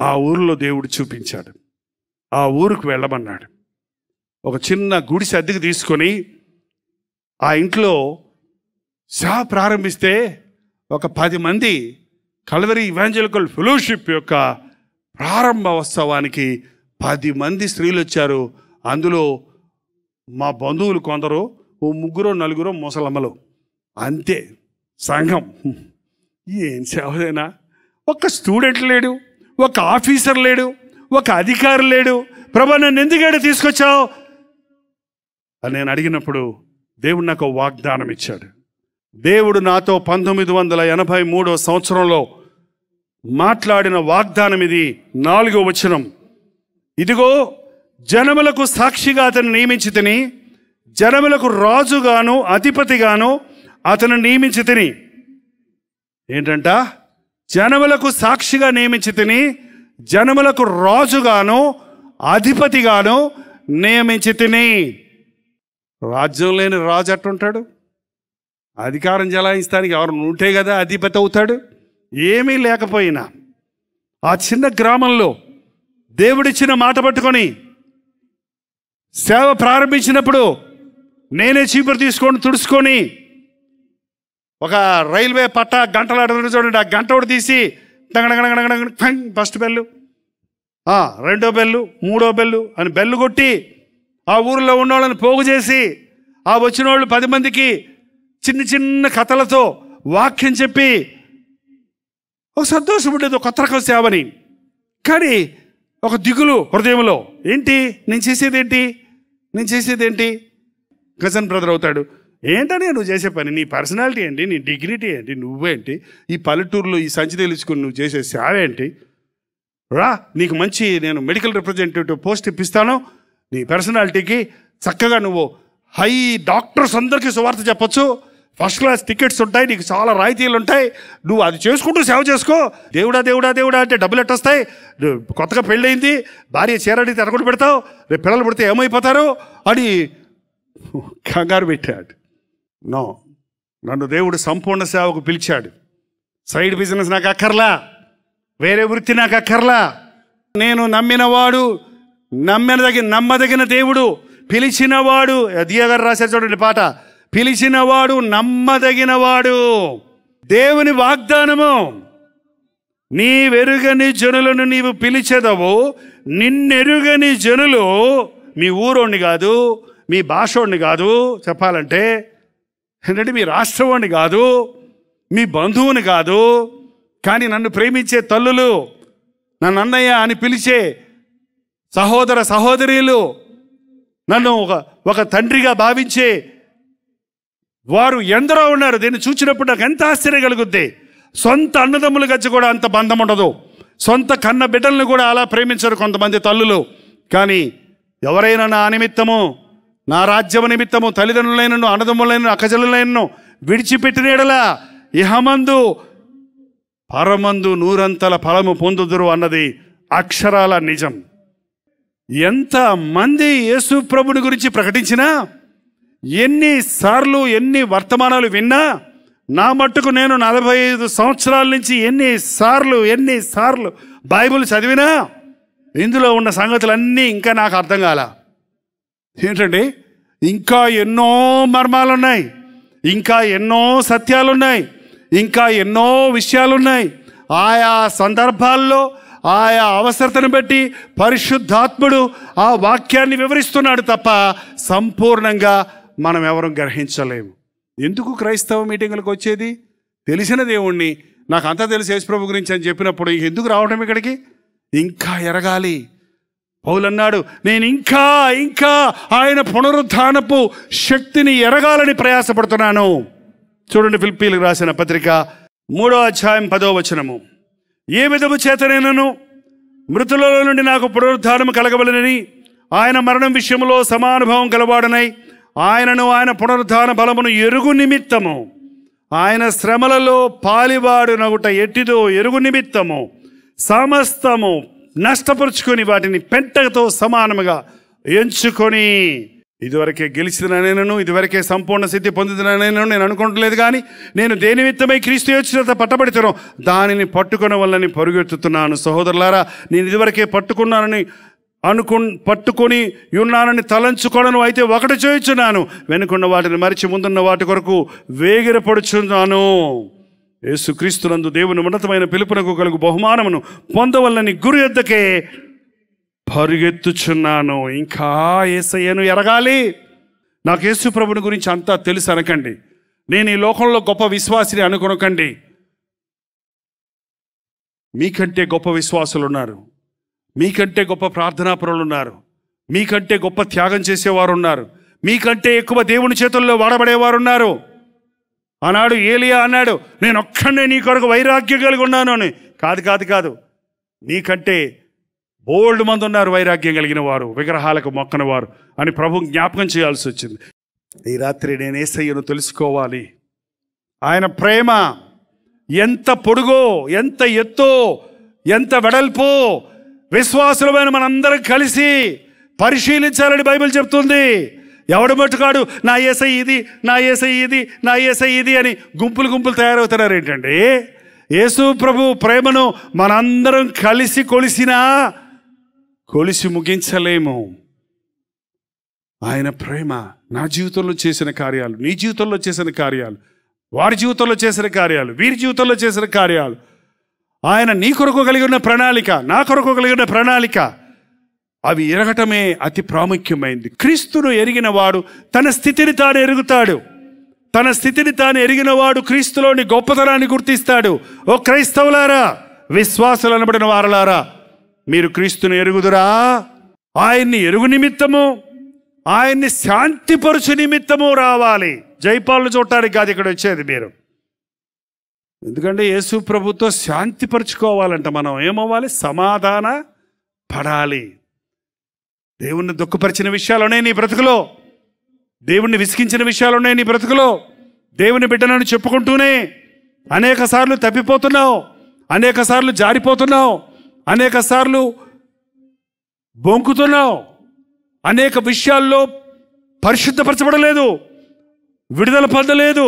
ఆ ఊరిలో దేవుడు చూపించాడు. ఆ ఊరికి వెళ్ళమన్నాడు. ఒక చిన్న గుడిసె అద్దెకు తీసుకొని ఆ ఇంట్లో సేవ ప్రారంభిస్తే ఒక 10 మంది కల్వరీ ఇవాంజలికల్ ఫెలోషిప్ యొక్క ప్రారంభోత్సవానికి 10 మంది స్త్రీలు వచ్చారు. అందులో మా బంధువులు కొందరు, 3-4 ముసలమ్మలు, అంతే సంఘం. ఏం సేవదైనా? ఒక స్టూడెంట్ లేడు, ఒక ఆఫీసర్ లేడు, ఒక అధికారి లేడు. ప్రభా నన్ను ఎందుకంటే తీసుకొచ్చావు అని నేను అడిగినప్పుడు దేవుడు నాకు వాగ్దానం ఇచ్చాడు. దేవుడు నాతో 1983వ సంవత్సరంలో మాట్లాడిన వాగ్దానం ఇది. 4వ వచనం, ఇదిగో జనములకు సాక్షిగా అతను నియమించి తిని, జనములకు రాజుగాను అధిపతిగాను అతను నియమించి తిని. ఏంటంట? జనములకు సాక్షిగా నియమించి తిని, జనములకు రాజుగాను అధిపతిగాను నియమించి తిని. రాజ్యం లేని రాజు అట్టుంటాడు. అధికారం జలాయిస్తానికి ఎవరు ఉంటే కదా అధిపతి అవుతాడు. ఏమీ లేకపోయినా ఆ చిన్న గ్రామంలో దేవుడిచ్చిన మాట పట్టుకొని సేవ ప్రారంభించినప్పుడు నేనే చీపురు తీసుకొని తుడుచుకొని ఒక రైల్వే పట్ట గంటలాడుతుంది చూడండి, ఆ గంట ఒకటి తీసి ఫస్ట్ బెల్లు, 2వ బెల్లు, 3వ బెల్లు అని బెల్లు కొట్టి ఆ ఊరిలో ఉన్న వాళ్ళని పోగు చేసి ఆ వచ్చిన వాళ్ళు 10 మందికి చిన్న చిన్న కథలతో వాక్యం చెప్పి ఒక సంతోషం ఉండేది, ఒక కొత్త రకం సేవని. కానీ ఒక దిగులు హృదయంలో, ఏంటి నేను చేసేది ఏంటి? నేను చేసేది ఏంటి? కజన్ బ్రదర్ అవుతాడు. ఏంటని నువ్వు చేసే పని, నీ పర్సనాలిటీ ఏంటి, నీ డిగ్నిటీ ఏంటి, నువ్వేంటి, ఈ పల్లెటూరులో ఈ సంచి తెలుసుకుని నువ్వు చేసే సేవ ఏంటి, రా నీకు మంచి నేను మెడికల్ రిప్రజెంటేటివ్ పోస్ట్ ఇప్పిస్తాను, నీ పర్సనాలిటీకి చక్కగా నువ్వు హై డాక్టర్స్ అందరికీ సువార్త చెప్పొచ్చు, ఫస్ట్ క్లాస్ టికెట్స్ ఉంటాయి, నీకు చాలా రాయితీలు ఉంటాయి, నువ్వు అది చేసుకుంటూ సేవ చేసుకో, దేవుడా దేవుడా దేవుడా అంటే డబ్బులు ఎట్టొస్తాయి, కొత్తగా పెళ్ళయింది, భార్య చీరడి తెరగొట్టు పెడతావు, రేపు పిల్లలు పడితే ఏమైపోతారు అని కంగారు పెట్టాడు. నో, నన్ను దేవుడు సంపూర్ణ సేవకు పిలిచాడు. సైడ్ బిజినెస్ నాకు అక్కర్లా, వేరే వృత్తి నాకు అక్కర్లా. నేను నమ్మినవాడు, నమ్మదగిన దేవుడు, పిలిచినవాడు, దియా గారు రాశారు చూడండి పాట, పిలిచినవాడు నమ్మదగినవాడు. దేవుని వాగ్దానము, నీవెరుగని జనులను నీవు పిలిచెదవు. నిన్నెరుగని జనులు మీ ఊరోణ్ణి కాదు, మీ భాషోణ్ణి కాదు, చెప్పాలంటే ఏంటంటే మీ రాష్ట్రవాణ్ణి కాదు, మీ బంధువుని కాదు, కానీ నన్ను ప్రేమించే తల్లులు, నన్ను అన్నయ్య అని పిలిచే సహోదర సహోదరీలు, నన్ను ఒక తండ్రిగా భావించే వారు ఎందరో ఉన్నారు. దీన్ని చూసినప్పుడు నాకు ఎంత ఆశ్చర్యం కలుగుద్ది. సొంత అన్నదమ్ముల గచ్చి కూడా అంత బంధం ఉండదు, సొంత కన్న బిడ్డలను కూడా అలా ప్రేమించరు కొంతమంది తల్లులు. కానీ ఎవరైనా నా నిమిత్తము, నా రాజ్యము నిమిత్తము తల్లిదండ్రులైనను అన్నదమ్ములైన అక్కజల్లులైనను విడిచిపెట్టిన యెడల ఇహమందు పరమందు నూరంతల ఫలము పొందుదురు అన్నది అక్షరాల నిజం. ఎంతమంది యేసు ప్రభుని గురించి ప్రకటించినా, ఎన్నిసార్లు ఎన్ని వర్తమానాలు విన్నా, నా మట్టుకు నేను 45 సంవత్సరాల నుంచి ఎన్నిసార్లు బైబిల్ చదివినా ఇందులో ఉన్న సంగతులన్నీ ఇంకా నాకు అర్థం కాల. ఏంటండి, ఇంకా ఎన్నో మర్మాలున్నాయి, ఇంకా ఎన్నో సత్యాలున్నాయి, ఇంకా ఎన్నో విషయాలున్నాయి. ఆయా సందర్భాల్లో ఆయా అవసరతను బట్టి పరిశుద్ధాత్ముడు ఆ వాక్యాన్ని వివరిస్తున్నాడు తప్ప సంపూర్ణంగా మనం ఎవరు గ్రహించలేము. ఎందుకు క్రైస్తవ మీటింగులకు వచ్చేది? తెలిసిన దేవుణ్ణి, నాకు అంతా తెలిసి యేసుప్రభు గురించి అని చెప్పినప్పుడు ఎందుకు రావడం ఇక్కడికి? ఇంకా ఎరగాలి. పౌలన్నాడు, నేను ఇంకా ఆయన పునరుద్ధానపు శక్తిని ఎరగాలని ప్రయాసపడుతున్నాను. చూడండి, ఫిలిప్పీయులకు రాసిన పత్రిక 3వ అధ్యాయం 10వ వచనము. ఏ విధము చేతనైనను మృతులలో నుండి నాకు పునరుద్ధానము కలగవలనని ఆయన మరణం విషయంలో సమానుభవం కలవాడనై ఆయనను ఆయన పునరుద్ధాన బలమును ఎరుగు నిమిత్తము ఆయన శ్రమలలో పాలివాడునగుట ఎట్టిదో ఎరుగు నిమిత్తము సమస్తము నష్టపరుచుకొని వాటిని పెంటతో సమానముగా ఎంచుకొని, ఇదివరకే గెలిచిననైనను ఇదివరకే సంపూర్ణ సిద్ధి పొందిననైనను నేను అనుకుంటలేదు, కానీ నేను దేని నిమిత్తమై క్రీస్తు యేసు చేత పట్టబడితేనో దానిని పట్టుకున్న వల్లని పరుగెత్తుతున్నాను. సహోదరులారా, నేను ఇదివరకే పట్టుకొని ఉన్నానని తలంచుకొనను, అయితే ఒకటి చేయుచున్నాను, వెనుకున్న వాటిని మరిచి ముందున్న వాటి కొరకు వేగిరపడుచున్నాను. యేసుక్రీస్తునందు దేవుని ఉన్నతమైన పిలుపునకు కలుగు బహుమానమును పొందవల్లని గురి యొద్దకే పరుగెత్తుచున్నాను. ఇంకా యేసయ్యను ఎరగాలి. నాకు యేసు ప్రభుని గురించి అంతా తెలుసు అనకండి. నేను ఈ లోకంలో గొప్ప విశ్వాసిని అనుకొనకండి. మీకంటే గొప్ప విశ్వాసులు ఉన్నారు, మీకంటే గొప్ప ప్రార్థనాపరులు ఉన్నారు, మీకంటే గొప్ప త్యాగం చేసేవారు ఉన్నారు, మీకంటే ఎక్కువ దేవుని చేతుల్లో వాడబడేవారు ఉన్నారు. ఆనాడు ఏలియా అన్నాడు, నేను ఒక్కడే నీ కొరకు వైరాగ్యం కలిగి ఉన్నాను అని. కాదు, నీకంటే బోల్డ్ మంది ఉన్నారు వైరాగ్యం కలిగిన వారు, విగ్రహాలకు మొక్కని వారు అని ప్రభు జ్ఞాపకం చేయాల్సి వచ్చింది. ఈ రాత్రి నేను యేసయ్యను తెలుసుకోవాలి. ఆయన ప్రేమ ఎంత పొడుగో, ఎంత ఎత్తో, ఎంత వెడల్పో విశ్వాసులమైన మనందరం కలిసి పరిశీలించాలని బైబిల్ చెప్తుంది. ఎవడు మట్టుకాడు నా యేసయ్య ఇది, నా యేసయ్య ఇది, నా యేసయ్య ఇది అని గుంపులు తయారవుతున్నారు ఏంటండి? యేసు ప్రభు ప్రేమను మనందరం కలిసి కొలిసి ముగించలేము. ఆయన ప్రేమ నా జీవితంలో చేసిన కార్యాలు, నీ జీవితంలో చేసిన కార్యాలు, వారి జీవితంలో చేసిన కార్యాలు, వీరి జీవితంలో చేసిన కార్యాలు, ఆయన నీ కొరకు కలిగి ఉన్న ప్రణాళిక, నా కొరకు కలిగి ఉన్న ప్రణాళిక, అవి ఎరగటమే అతి ప్రాముఖ్యమైంది. క్రీస్తును ఎరిగిన వాడు తన స్థితిని తాను ఎరుగుతాడు. తన స్థితిని తాను ఎరిగిన వాడు క్రీస్తులోని గొప్పతనాన్ని గుర్తిస్తాడు. ఓ క్రైస్తవులారా, విశ్వాసులు అనబడిన వారలారా, మీరు క్రీస్తును ఎరుగుదురా? ఆయన్ని ఎరుగు నిమిత్తము ఆయన్ని శాంతిపరుచు నిమిత్తము రావాలి. జైపాలను చూడటానికి కాదు ఇక్కడ వచ్చేది మీరు. ఎందుకంటే యేసు ప్రభుతో శాంతిపరుచుకోవాలంట. మనం ఏమవ్వాలి? సమాధాన పడాలి. దేవుణ్ణి దుఃఖపరిచిన విషయాలునే నీ బ్రతుకులో, దేవుణ్ణి విసిగించిన విషయాలునే నీ బ్రతుకులో, దేవుని బిడ్డనని చెప్పుకుంటూనే అనేక సార్లు తప్పిపోతున్నావు, అనేక సార్లు జారిపోతున్నావు, అనేక సార్లు బొంకుతున్నావు, అనేక విషయాల్లో పరిశుద్ధపరచబడలేదు, విడుదల పొందలేదు,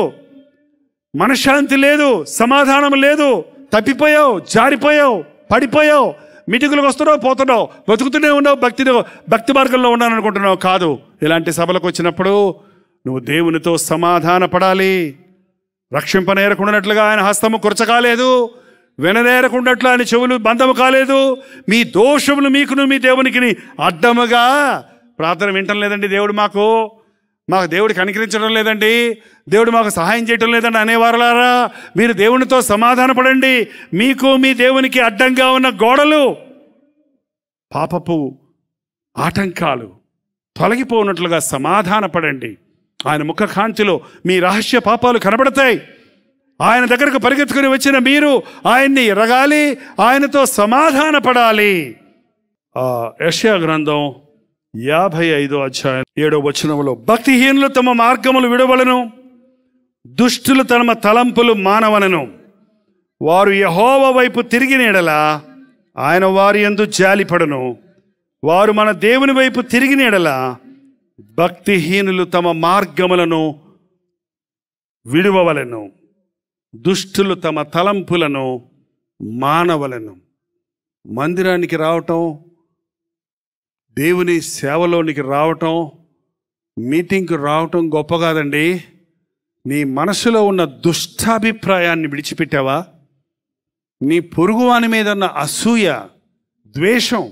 మనశ్శాంతి లేదు, సమాధానం లేదు, తప్పిపోయావు, జారిపోయావు, పడిపోయావు, మీటింగులకు వస్తున్నావు, పోతున్నావు, బతుకుతూనే ఉన్నావు, భక్తి మార్గంలో ఉన్నాను అనుకుంటున్నావు. కాదు, ఇలాంటి సభలకు వచ్చినప్పుడు నువ్వు దేవునితో సమాధాన పడాలి. రక్షింపనేరకుండానట్లుగా ఆయన హస్తము కురచకాలేదు, విననేరకుండాట్లు ఆయన చెవులు బంధము కాలేదు. మీ దోషములు మీకును మీ దేవునికి అడ్డముగా ప్రార్థన వింటం లేదండి. మాకు దేవుడికి అనుకరించడం లేదండి, దేవుడు మాకు సహాయం చేయటం లేదండి అనేవారులారా, మీరు దేవునితో సమాధాన పడండి. మీకు మీ దేవునికి అడ్డంగా ఉన్న గోడలు, పాపపు ఆటంకాలు తొలగిపోనట్లుగా సమాధాన పడండి. ఆయన ముఖ కాంతిలో మీ రహస్య పాపాలు కనబడతాయి. ఆయన దగ్గరకు పరిగెత్తుకుని వచ్చిన మీరు ఆయన్ని ఎరగాలి, ఆయనతో సమాధాన పడాలి. యెషయా గ్రంథం 55వ అధ్యాయం 7వ వచనంలో, భక్తిహీనులు తమ మార్గములు విడవలను, దుష్టులు తమ తలంపులు మానవనను. వారు యెహోవా వైపు తిరిగిన యెడల ఆయన వారి యందు జాలిపడను. వారు మన దేవుని వైపు తిరిగిన యెడల భక్తిహీనులు తమ మార్గములను విడువవలెను, దుష్టులు తమ తలంపులను మానవలను. మందిరానికి రావటం, దేవుని సేవలోనికి రావటం, మీటింగ్కి రావటం గొప్ప కాదండి. నీ మనసులో ఉన్న దుష్టాభిప్రాయాన్ని విడిచిపెట్టావా? నీ పొరుగువాని మీద ఉన్న అసూయ, ద్వేషం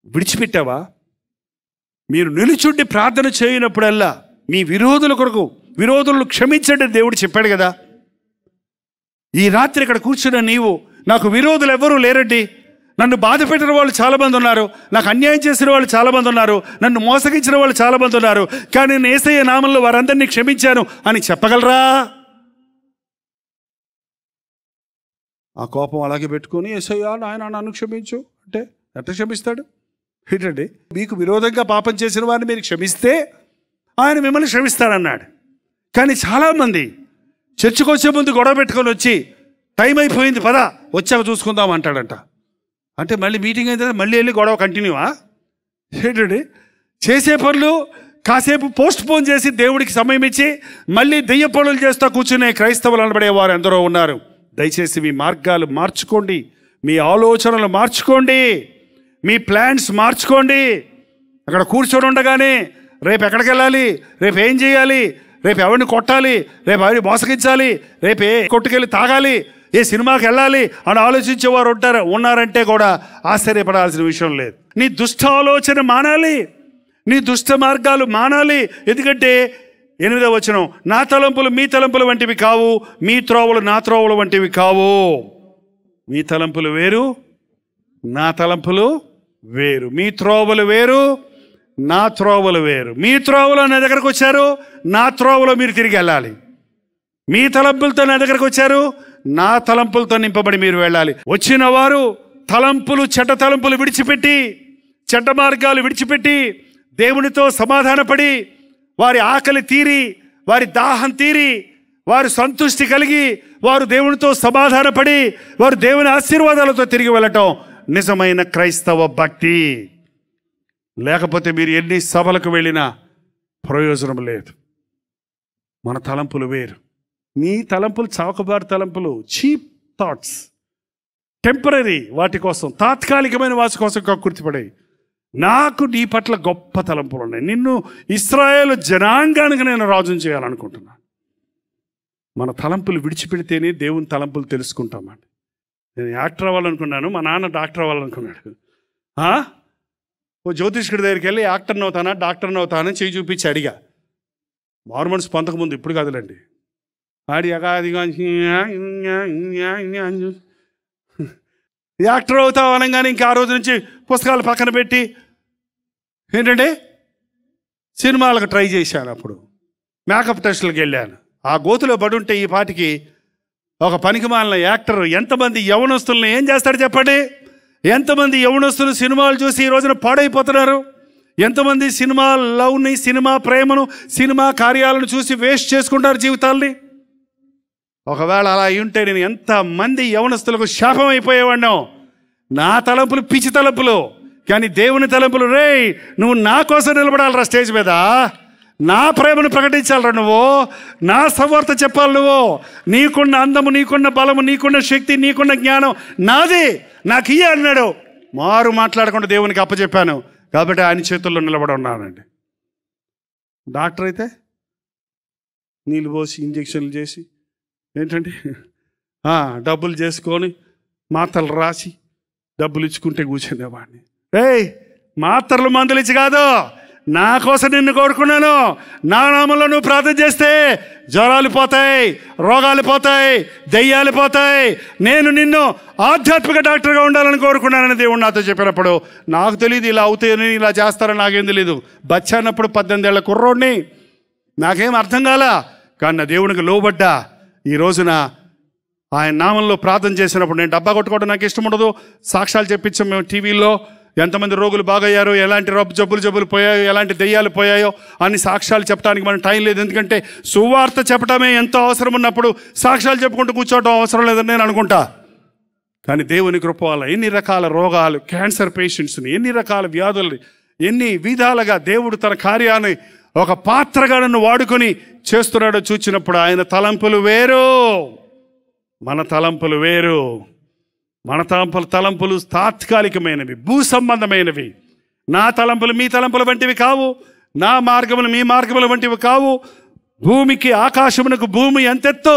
విడిచిపెట్టావా? మీరు నిలుచుండి ప్రార్థన చేయనప్పుడల్లా మీ విరోధుల కొరకు విరోధులను క్షమించండి దేవుడు చెప్పాడు కదా. ఈ రాత్రి ఇక్కడ కూర్చున్న నీవు, నాకు విరోధులు ఎవరూ లేరండి, నన్ను బాధ పెట్టిన వాళ్ళు చాలామంది ఉన్నారు, నాకు అన్యాయం చేసిన వాళ్ళు చాలామంది ఉన్నారు, నన్ను మోసగించిన వాళ్ళు చాలామంది ఉన్నారు, కానీ నేను యేసయ్య నామంలో వారందరినీ క్షమించాను అని చెప్పగలరా? ఆ కోపం అలాగే పెట్టుకొని యేసయ్య నాయన నన్ను క్షమించు అంటే ఎట్లా క్షమిస్తాడు? ఏంటండి, మీకు విరోధంగా పాపం చేసిన వారిని మీరు క్షమిస్తే ఆయన మిమ్మల్ని క్షమిస్తారన్నాడు. కానీ చాలామంది చర్చికి వచ్చే ముందు గొడవ పెట్టుకొని వచ్చి టైం అయిపోయింది పదా వచ్చాక చూసుకుందాం అంటాడంట. అంటే మళ్ళీ మీటింగ్ అయిన తర్వాత మళ్ళీ వెళ్ళి గొడవ కంటిన్యూవా? ఏంటండి, చేసే పనులు కాసేపు పోస్ట్ పోన్ చేసి దేవుడికి సమయం ఇచ్చి మళ్ళీ దెయ్య పనులు చేస్తూ కూర్చునే క్రైస్తవులు అనబడే వారు ఎందరో ఉన్నారు. దయచేసి మీ మార్గాలు మార్చుకోండి, మీ ఆలోచనలు మార్చుకోండి, మీ ప్లాన్స్ మార్చుకోండి. అక్కడ కూర్చొని ఉండగానే రేపు ఎక్కడికి వెళ్ళాలి, రేపు ఏం చేయాలి, రేపు ఎవరిని కొట్టాలి, రేపు ఎవరిని మోసగించాలి, రేపు ఏ కొట్టుకెళ్ళి తాగాలి, ఏ సినిమాకి వెళ్ళాలి అని ఆలోచించేవారు ఉన్నారంటే కూడా ఆశ్చర్యపడాల్సిన విషయం లేదు. నీ దుష్ట ఆలోచన మానాలి, నీ దుష్ట మార్గాలు మానాలి. ఎందుకంటే 8వ వచనం, నా తలంపులు మీ తలంపులు వంటివి కావు, మీ త్రోవలు నా త్రోవలు వంటివి కావు. మీ తలంపులు వేరు, నా తలంపులు వేరు. మీ త్రోవలు వేరు, నా త్రోవలు వేరు. మీ త్రోవలో నా దగ్గరకు వచ్చారు, నా త్రోవలో మీరు తిరిగి వెళ్ళాలి. మీ తలంపులతో నా దగ్గరకు వచ్చారు, నా తలంపులతో నింపబడి మీరు వెళ్ళాలి. వచ్చిన వారు తలంపులు, చెడ్డ తలంపులు విడిచిపెట్టి, చెడ్డ మార్గాలు విడిచిపెట్టి దేవునితో సమాధానపడి, వారి ఆకలి తీరి, వారి దాహం తీరి, వారు సంతృష్టి కలిగి, వారు దేవునితో సమాధానపడి, వారు దేవుని ఆశీర్వాదాలతో తిరిగి వెళ్ళటం నిజమైన క్రైస్తవ భక్తి. లేకపోతే మీరు ఎన్ని సభలకు వెళ్ళినా ప్రయోజనం లేదు. మన తలంపులు వేరు. నీ తలంపులు చౌకబారు తలంపులు, చీప్ థాట్స్, టెంపరీ, వాటి కోసం, తాత్కాలికమైన వాటి కోసం కక్కుర్తిపడాయి. నాకు నీ పట్ల గొప్ప తలంపులు ఉన్నాయి, నిన్ను ఇశ్రాయేలు జనాంగానికి నేను రాజుని చేయాలనుకుంటున్నాను. మన తలంపులు విడిచిపెడితేనే దేవుని తలంపులు తెలుసుకుంటామండి. నేను యాక్టర్ అవ్వాలనుకున్నాను, మా నాన్న డాక్టర్ అవ్వాలనుకున్నాడు. ఓ జ్యోతిష్కుడి దగ్గరికి వెళ్ళి యాక్టర్ని అవుతానా డాక్టర్ని అవుతానని చేయి చూపించి అడిగా. మార్మన్స్ పొందకముందు, ఇప్పుడు కాదులేండి. అడిగాక అదిగా యాక్టర్ అవుతావు అనగానే ఇంకా ఆ రోజు నుంచి పుస్తకాలు పక్కన పెట్టి ఏంటంటే సినిమాలకు ట్రై చేశాను. అప్పుడు మేకప్ టెస్టులకు వెళ్ళాను. ఆ గోతులో పడుంటే ఈ పాటికి ఒక పనికిమాలిన యాక్టర్ ఎంతమంది యవనస్తులను ఏం చేస్తాడు చెప్పండి? ఎంతమంది యవనస్తులు సినిమాలు చూసి ఈ రోజున పాడైపోతున్నారు? ఎంతమంది సినిమా లవ్ని, సినిమా ప్రేమను, సినిమా కార్యాలను చూసి వేస్ట్ చేసుకుంటారు జీవితాల్ని. ఒకవేళ అలా అయి ఉంటే నేను ఎంతమంది యవనస్తులకు శాపం అయిపోయేవాడినో. నా తలంపులు పిచ్చి తలంపులు, కానీ దేవుని తలంపులు. రే, నువ్వు నా కోసం నిలబడాలరా స్టేజ్ మీద, నా ప్రేమను ప్రకటించాలరా నువ్వు, నా సవార్త చెప్పాలి నువ్వు. నీకున్న అందము, నీకున్న బలము, నీకున్న శక్తి, నీకున్న జ్ఞానం నాది, నాకు ఇయ్య అన్నాడు. మారు మాట్లాడకుండా దేవునికి అప్పచెప్పాను కాబట్టి ఆయన చేతుల్లో నిలబడి ఉన్నానండి. డాక్టర్ అయితే నీళ్ళు పోసి ఇంజక్షన్లు చేసి ఏంటంటే డబ్బులు చేసుకొని మాత్రలు రాసి డబ్బులు ఇచ్చుకుంటే కూర్చునేవాడిని. ఏయ్, మాత్రలు మందులు ఇచ్చి కాదు, నా కోసం నిన్ను కోరుకున్నాను. నా నామంలో నువ్వు ప్రార్థన చేస్తే జ్వరాలు పోతాయి, రోగాలు పోతాయి, దెయ్యాలు పోతాయి. నేను నిన్ను ఆధ్యాత్మిక డాక్టర్గా ఉండాలని కోరుకున్నానని దేవుడు నాతో చెప్పినప్పుడు నాకు తెలియదు ఇలా అవుతాయని, ఇలా చేస్తారని నాకేం తెలియదు. బచ్చన్నప్పుడు 18 ఏళ్ల కుర్రోడిని, నాకేం అర్థం కాలా. కానీ నా దేవునికి లోబడ్డా. ఈ రోజున ఆయన నామంలో ప్రార్థన చేసినప్పుడు నేను డబ్బా కొట్టుకోవడం నాకు ఇష్టం ఉండదు. సాక్ష్యాలు చెప్పించాం మేము టీవీలో. ఎంతమంది రోగులు బాగయ్యారో, ఎలాంటి జబ్బులు పోయాయో, ఎలాంటి దెయ్యాలు పోయాయో అని సాక్ష్యాలు చెప్పడానికి మనకు టైం లేదు. ఎందుకంటే సువార్త చెప్పడమే ఎంతో అవసరం ఉన్నప్పుడు సాక్ష్యాలు చెప్పుకుంటూ కూర్చోవడం అవసరం లేదని నేను అనుకుంటా. కానీ దేవుని కృప వల్ల ఎన్ని రకాల రోగాలు, క్యాన్సర్ పేషెంట్స్ని, ఎన్ని రకాల వ్యాధుల్ని, ఎన్ని విధాలుగా దేవుడు తన కార్యాన్ని ఒక పాత్రగా నన్ను వాడుకొని చేస్తున్నాడో చూచినప్పుడు ఆయన తలంపులు వేరు, మన తలంపులు వేరు. మన తలంపులు తాత్కాలికమైనవి, భూ సంబంధమైనవి. నా తలంపులు మీ తలంపుల వంటివి కావు, నా మార్గములు మీ మార్గముల వంటివి కావు. భూమికి, ఆకాశమునకు భూమి ఎంతెత్తో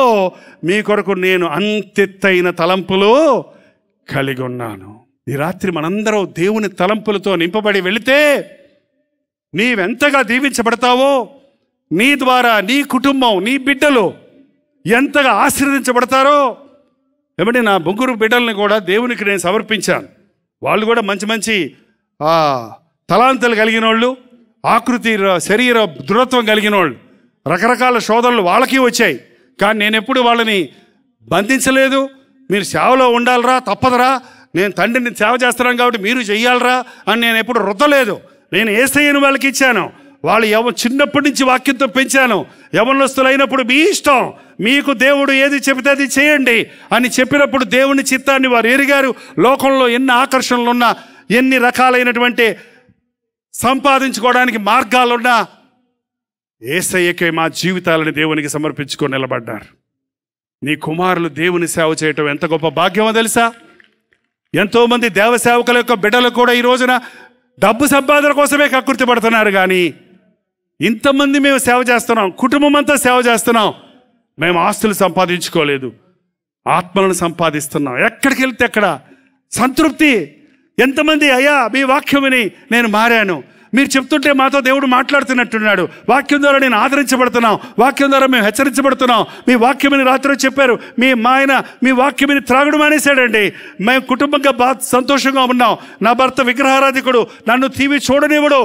మీ కొరకు నేను అంతెత్తైన తలంపులు కలిగి ఉన్నాను. ఈ రాత్రి మనందరం దేవుని తలంపులతో నింపబడి వెళితే నీవెంతగా దీవించబడతావో, నీ ద్వారా నీ కుటుంబం, నీ బిడ్డలు ఎంతగా ఆశీర్వదించబడతారో. ఏమంటే నా ముగ్గురు బిడ్డల్ని కూడా దేవునికి నేను సమర్పించాను. వాళ్ళు కూడా మంచి మంచి తలాంతలు కలిగిన వాళ్ళు, ఆకృతి శరీర దృఢత్వం కలిగిన వాళ్ళు. రకరకాల శోధనలు వాళ్ళకి వచ్చాయి, కానీ నేను ఎప్పుడు వాళ్ళని బంధించలేదు. మీరు సేవలో ఉండాలరా, తప్పదరా, నేను తండ్రిని సేవ చేస్తున్నాను కాబట్టి మీరు చెయ్యాలరా అని నేను ఎప్పుడు రుద్దలేదు. నేను యేసయ్యను వాళ్ళకి ఇచ్చాను. వాళ్ళు చిన్నప్పటి నుంచి వాక్యంతో పెంచాను. యవనస్తులైనప్పుడు మీ ఇష్టం, మీకు దేవుడు ఏది చెబితే అది చేయండి అని చెప్పినప్పుడు దేవుని చిత్తాన్ని వారు ఎరిగారు. లోకంలో ఎన్ని ఆకర్షణలున్నా, ఎన్ని రకాలైనటువంటి సంపాదించుకోవడానికి మార్గాలున్నా యేసయ్యకే మా జీవితాలను దేవునికి సమర్పించుకొని నిలబడ్డారు. నీ కుమారులు దేవుని సేవ చేయటం ఎంత గొప్ప భాగ్యమో తెలుసా? ఎంతోమంది దేవ సేవకుల యొక్క బిడ్డలు కూడా ఈ రోజున డబ్బు సంపాదన కోసమే కక్కుర్తి పడుతున్నారు. కానీ ఇంతమంది మేము సేవ చేస్తున్నాం, కుటుంబం అంతా సేవ చేస్తున్నాం. మేము ఆస్తులు సంపాదించుకోలేదు, ఆత్మలను సంపాదిస్తున్నాం. ఎక్కడికి వెళ్తే అక్కడ సంతృప్తి. ఎంతమంది అయ్యా మీ వాక్యం విని నేను మారాను, మీరు చెప్తుంటే మాతో దేవుడు మాట్లాడుతున్నట్టున్నాడు, వాక్యం ద్వారా నేను ఆదరించబడుతున్నాం, వాక్యం ద్వారా మేము హెచ్చరించబడుతున్నాం. మీ వాక్యమని రాత్రి చెప్పారు, మా ఆయన మీ వాక్యమని త్రాగుడు మానేశాడండి, మేము కుటుంబంగా సంతోషంగా ఉన్నాం. నా భర్త విగ్రహారాధికుడు, నన్ను టీవీ చూడనివ్వడు,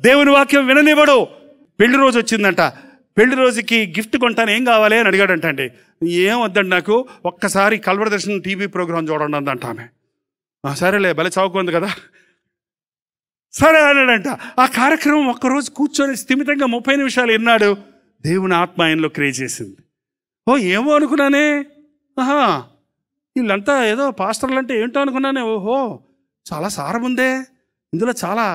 దేవుని వాక్యం విననివ్వడు. పెళ్లి రోజు వచ్చిందంట, పెళ్లి రోజుకి గిఫ్ట్ కొంటాను, ఏం కావాలి అని అడిగాడంట. అండి ఏం వద్దండి నాకు, ఒక్కసారి కల్వర దర్శనం టీవీ ప్రోగ్రాం చూడండి అందంట ఆమె. సరేలే, భలే చౌకుంది కదా, సరే అన్నాడంట. ఆ కార్యక్రమం ఒక్కరోజు కూర్చొని స్థిమితంగా 30 నిమిషాలు విన్నాడు. దేవుని ఆత్మ ఆయనలో క్రియేట్ చేసింది. ఏమో అనుకున్నానే, వీళ్ళంతా ఏదో పాస్టర్లు అంటే ఏంటో అనుకున్నానే. ఓహో, చాలా సారం ఉందే, ఇందులో చాలా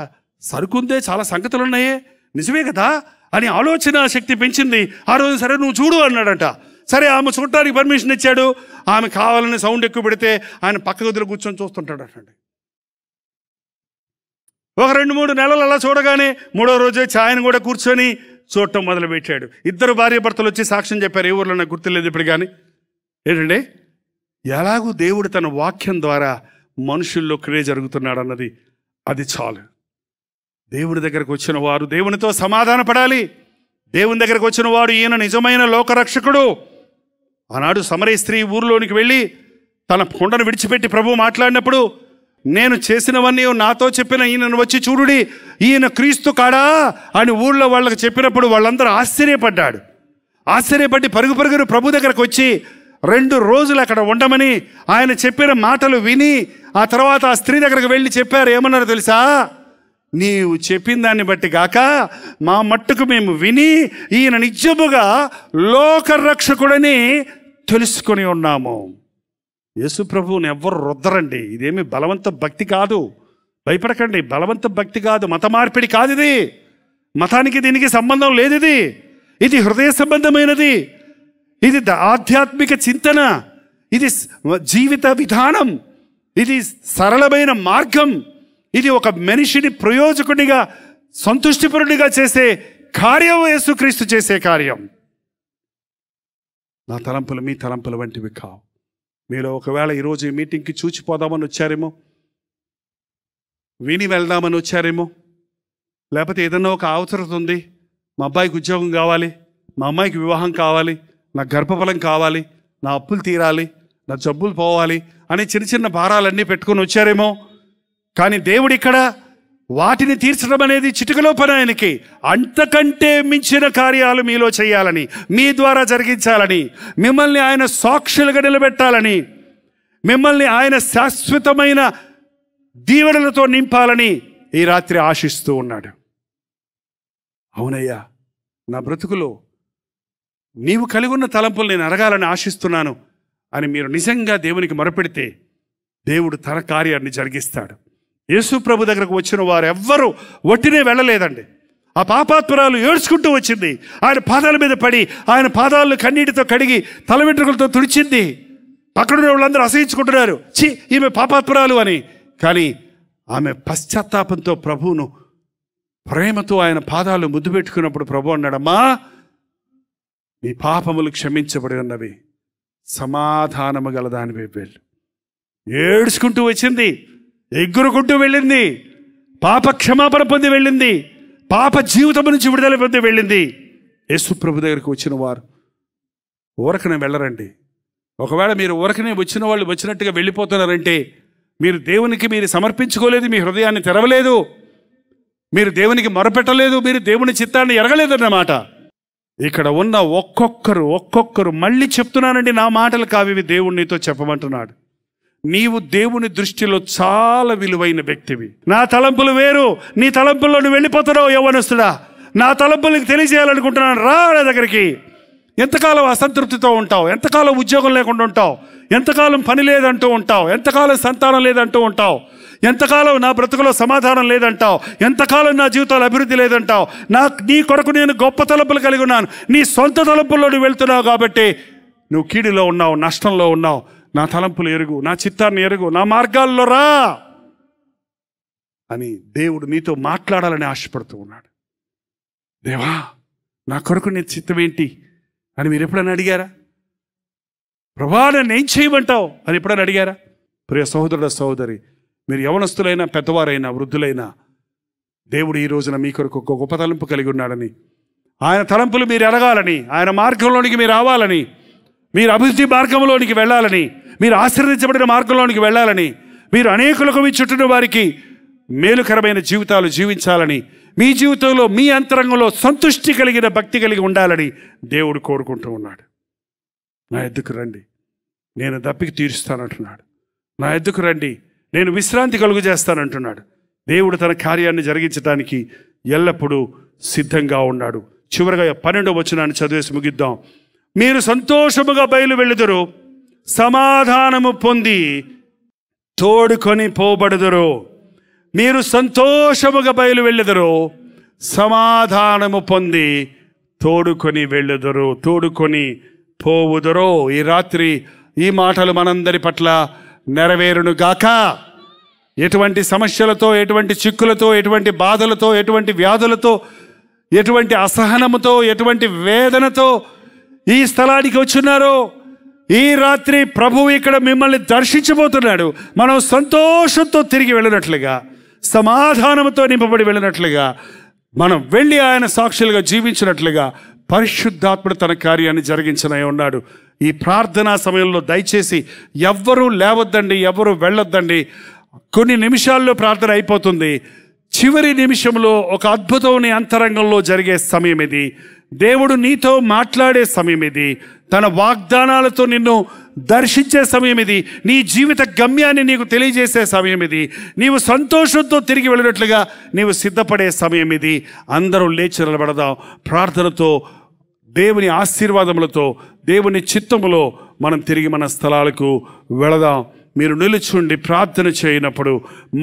సరుకు ఉందే, చాలా సంగతులు ఉన్నాయే, నిజమే కదా అని ఆలోచన శక్తి పెంచింది. ఆ రోజు సరే నువ్వు చూడు అన్నాడంట. సరే ఆమె చూడటానికి పర్మిషన్ ఇచ్చాడు. ఆమె కావాలని సౌండ్ ఎక్కువ పెడితే ఆయన పక్క గదిలో కూర్చొని చూస్తుంటాడు అటండి. ఒక 2-3 నెలలు అలా చూడగానే 3వ రోజు ఆయన కూడా కూర్చొని చూడటం మొదలుపెట్టాడు. 2 భార్యాభర్తలు వచ్చి సాక్ష్యం చెప్పారు. ఏ ఊర్లో నాకు గుర్తులేదు ఇప్పుడు. కానీ ఏంటంటే ఎలాగూ దేవుడు తన వాక్యం ద్వారా మనుషుల్లో క్రియ జరుగుతున్నాడు అన్నది అది చాలు. దేవుని దగ్గరకు వచ్చిన వారు దేవునితో సమాధాన పడాలి. దేవుని దగ్గరకు వచ్చిన వాడు ఈయన నిజమైన లోకరక్షకుడు. ఆనాడు సమరయ స్త్రీ ఊరిలోనికి వెళ్ళి తన కొండను విడిచిపెట్టి ప్రభువు మాట్లాడినప్పుడు నేను చేసినవన్నీ నాతో చెప్పిన ఈయనను వచ్చి చూడుడి, ఈయన క్రీస్తు కాడా అని ఊళ్ళో వాళ్ళకి చెప్పినప్పుడు వాళ్ళందరూ ఆశ్చర్యపడి పరుగు పరుగురు ప్రభు దగ్గరకు వచ్చి 2 రోజులు అక్కడ ఉండమని ఆయన చెప్పిన మాటలు విని ఆ తర్వాత ఆ స్త్రీ దగ్గరకు వెళ్ళి చెప్పారు. ఏమన్నారో తెలుసా? నీవు చెప్పిన దాన్ని బట్టి కాక మా మట్టుకు మేము విని ఈయన నిజముగా లోకరక్షకుడని తెలుసుకొని ఉన్నాము. యేసు ప్రభువుని ఎవ్వరు రుద్దరండి. ఇదేమి బలవంత భక్తి కాదు, భయపడకండి. బలవంత భక్తి కాదు, మత మార్పిడి కాదు. ఇది మతానికి దీనికి సంబంధం లేదు. ఇది హృదయ సంబంధమైనది. ఇది ఆధ్యాత్మిక చింతన, ఇది జీవిత విధానం, ఇది సరళమైన మార్గం. ఇది ఒక మనిషిని ప్రయోజకుడిగా సంతుష్టిపరుడిగా చేసే కార్యం, యేసుక్రీస్తు చేసే కార్యం. నా తలంపులు మీ తలంపుల వంటివి కావు. మీరు ఒకవేళ ఈరోజు ఈ మీటింగ్కి చూచిపోదామని వచ్చారేమో, విని వెళ్దామని వచ్చారేమో, లేకపోతే ఏదన్నా ఒక అవసరం ఉంది, మా అబ్బాయికి ఉద్యోగం కావాలి, మా అమ్మాయికి వివాహం కావాలి, నా గర్భఫలం కావాలి, నా అప్పులు తీరాలి, నా జబ్బులు పోవాలి అని చిన్న భారాలన్నీ పెట్టుకొని వచ్చారేమో. కానీ దేవుడు ఇక్కడ వాటిని తీర్చడం అనేది చిటికలో పని. ఆయనకి అంతకంటే మించిన కార్యాలు మీలో చేయాలని, మీ ద్వారా జరిగించాలని, మిమ్మల్ని ఆయన సాక్షులుగా నిలబెట్టాలని, మిమ్మల్ని ఆయన శాశ్వతమైన దీవెనలతో నింపాలని ఈ రాత్రి ఆశిస్తూ ఉన్నాడు. అవునయ్యా, నా బ్రతుకులో నీవు కలిగి ఉన్న తలంపులు నేను అడగాలని ఆశిస్తున్నాను అని మీరు నిజంగా దేవునికి మొరపెడితే దేవుడు తన కార్యాన్ని జరిగిస్తాడు. యేసు ప్రభు దగ్గరకు వచ్చిన వారు ఎవ్వరూ ఒట్టినే వెళ్ళలేదండి. ఆ పాపాత్మురాలు ఏడ్చుకుంటూ వచ్చింది, ఆయన పాదాల మీద పడి ఆయన పాదాలను కన్నీటితో కడిగి తల వెంట్రుకలతో తుడిచింది. పక్కన వాళ్ళందరూ అసహించుకుంటున్నారు, ఛీ ఈమె పాపాత్మురాలు అని. కానీ ఆమె పశ్చాత్తాపంతో ప్రభువును ప్రేమతో ఆయన పాదాలు ముద్దు పెట్టుకున్నప్పుడు ప్రభు అన్నాడమ్మా, నీ పాపములు క్షమించబడి ఉన్నవి, సమాధానము గల దానివై వెళ్ళు. ఏడ్చుకుంటూ వచ్చింది, ఎగురుకుంటూ వెళ్ళింది, పాప క్షమాపణ పొంది వెళ్ళింది, పాప జీవితం నుంచి విడుదల పొంది వెళ్ళింది. యేసు ప్రభు దగ్గరికి వచ్చిన వారు ఊరకనే వెళ్ళరండి. ఒకవేళ మీరు ఊరకనే వచ్చిన వాళ్ళు వచ్చినట్టుగా వెళ్ళిపోతున్నారంటే మీరు దేవునికి మీరు సమర్పించుకోలేదు, మీ హృదయాన్ని తెరవలేదు, మీరు దేవునికి మొరపెట్టలేదు, మీరు దేవుని చిత్తాన్ని ఎరగలేదు అన్నమాట. ఇక్కడ ఉన్న ఒక్కొక్కరు మళ్ళీ చెప్తున్నానండి, నా మాటలు కావి, దేవుడు నీతో చెప్పమంటున్నాడు. నీవు దేవుని దృష్టిలో చాలా విలువైన వ్యక్తివి. నా తలంపులు వేరు, నీ తలంపుల్లో నువ్వు వెళ్ళిపోతున్నావు యవ్వనస్తుడా. నా తలంపులకు తెలియజేయాలనుకుంటున్నాను, రా నా దగ్గరికి. ఎంతకాలం అసంతృప్తితో ఉంటావు, ఎంతకాలం ఉద్యోగం లేకుండా ఉంటావు, ఎంతకాలం పని లేదంటూ ఉంటావు, ఎంతకాలం సంతానం లేదంటూ ఉంటావు, ఎంతకాలం నా బ్రతుకులో సమాధానం లేదంటావు, ఎంతకాలం నా జీవితాలు అభివృద్ధి లేదంటావు. నీ కొరకు నేను గొప్ప తలంపులు కలిగి ఉన్నాను. నీ సొంత తలంపుల్లో నువ్వు వెళ్తున్నావు కాబట్టి నువ్వు కీడులో ఉన్నావు, నష్టంలో ఉన్నావు. నా తలంపులు ఎరుగు, నా చిత్తాన్ని ఎరుగు, నా మార్గాల్లో రా అని దేవుడు నీతో మాట్లాడాలని ఆశపడుతూ ఉన్నాడు. దేవా, నా కొరకు నీ చిత్తం ఏంటి అని మీరు ఎప్పుడైనా అడిగారా? ప్రభా, నన్ను ఏం చేయమంటావు అని ఎప్పుడైనా అడిగారా? ప్రియ సహోదరుడ సహోదరి, మీరు యవనస్తులైనా పెద్దవారైనా వృద్ధులైనా దేవుడు ఈ రోజున మీ కొరకు ఒక గొప్ప తలంపు కలిగి ఉన్నాడని, ఆయన తలంపులు మీరు ఎరగాలని, ఆయన మార్గంలోనికి మీరు రావాలని, మీరు అభివృద్ధి మార్గంలోనికి వెళ్ళాలని, మీరు ఆశీర్వదించబడిన మార్గంలోనికి వెళ్ళాలని, మీరు అనేకులకు మీ చుట్టూ వారికి మేలుకరమైన జీవితాలు జీవించాలని, మీ జీవితంలో మీ అంతరంగంలో సంతృష్టి కలిగిన భక్తి కలిగి ఉండాలని దేవుడు కోరుకుంటూ ఉన్నాడు. నా ఎద్దుకు రండి, నేను దప్పికి తీరుస్తానంటున్నాడు. నా ఎద్దుకు రండి, నేను విశ్రాంతి కలుగు చేస్తానంటున్నాడు. దేవుడు తన కార్యాన్ని జరిగించడానికి ఎల్లప్పుడూ సిద్ధంగా ఉన్నాడు. చివరిగా 12వ వచనాన్ని చదివేసి ముగిద్దాం. మీరు సంతోషముగా బయలు వెళ్ళుదురు, సమాధానము పొంది తోడుకొని పోబడుదురు. మీరు సంతోషముగా బయలు వెళ్ళుదురు, సమాధానము పొంది తోడుకొని వెళ్ళుదురు, తోడుకొని పోవుదురు. ఈ రాత్రి ఈ మాటలు మనందరి పట్ల నెరవేరును గాక. ఎటువంటి సమస్యలతో, ఎటువంటి చిక్కులతో, ఎటువంటి బాధలతో, ఎటువంటి వ్యాధులతో, ఎటువంటి అసహనముతో, ఎటువంటి వేదనతో ఈ స్థలానికి వచ్చున్నారో, ఈ రాత్రి ప్రభువు ఇక్కడ మిమ్మల్ని దర్శించబోతున్నాడు. మనం సంతోషంతో తిరిగి వెళ్ళినట్లుగా, సమాధానంతో నింపబడి వెళ్ళినట్లుగా, మనం వెళ్ళి ఆయన సాక్షులుగా జీవించినట్లుగా పరిశుద్ధాత్ముడు తన కార్యాన్ని జరిగించనై ఉన్నాడు. ఈ ప్రార్థనా సమయంలో దయచేసి ఎవ్వరూ లేవద్దండి, ఎవ్వరూ వెళ్ళొద్దండి. కొన్ని నిమిషాల్లో ప్రార్థన అయిపోతుంది. చివరి నిమిషంలో ఒక అద్భుతం నీ అంతరంగంలో జరిగే సమయం ఇది. దేవుడు నీతో మాట్లాడే సమయం ఇది. తన వాగ్దానాలతో నిన్ను దర్శించే సమయం ఇది. నీ జీవిత గమ్యాన్ని నీకు తెలియజేసే సమయం ఇది. నీవు సంతోషంతో తిరిగి వెళ్ళినట్లుగా నీవు సిద్ధపడే సమయం ఇది. అందరూ లేచి నిలబడదాం. ప్రార్థనతో, దేవుని ఆశీర్వాదములతో, దేవుని చిత్తములో మనం తిరిగి మన స్థలాలకు వెళదాం. మీరు నిలుచుండి ప్రార్థన చేయనప్పుడు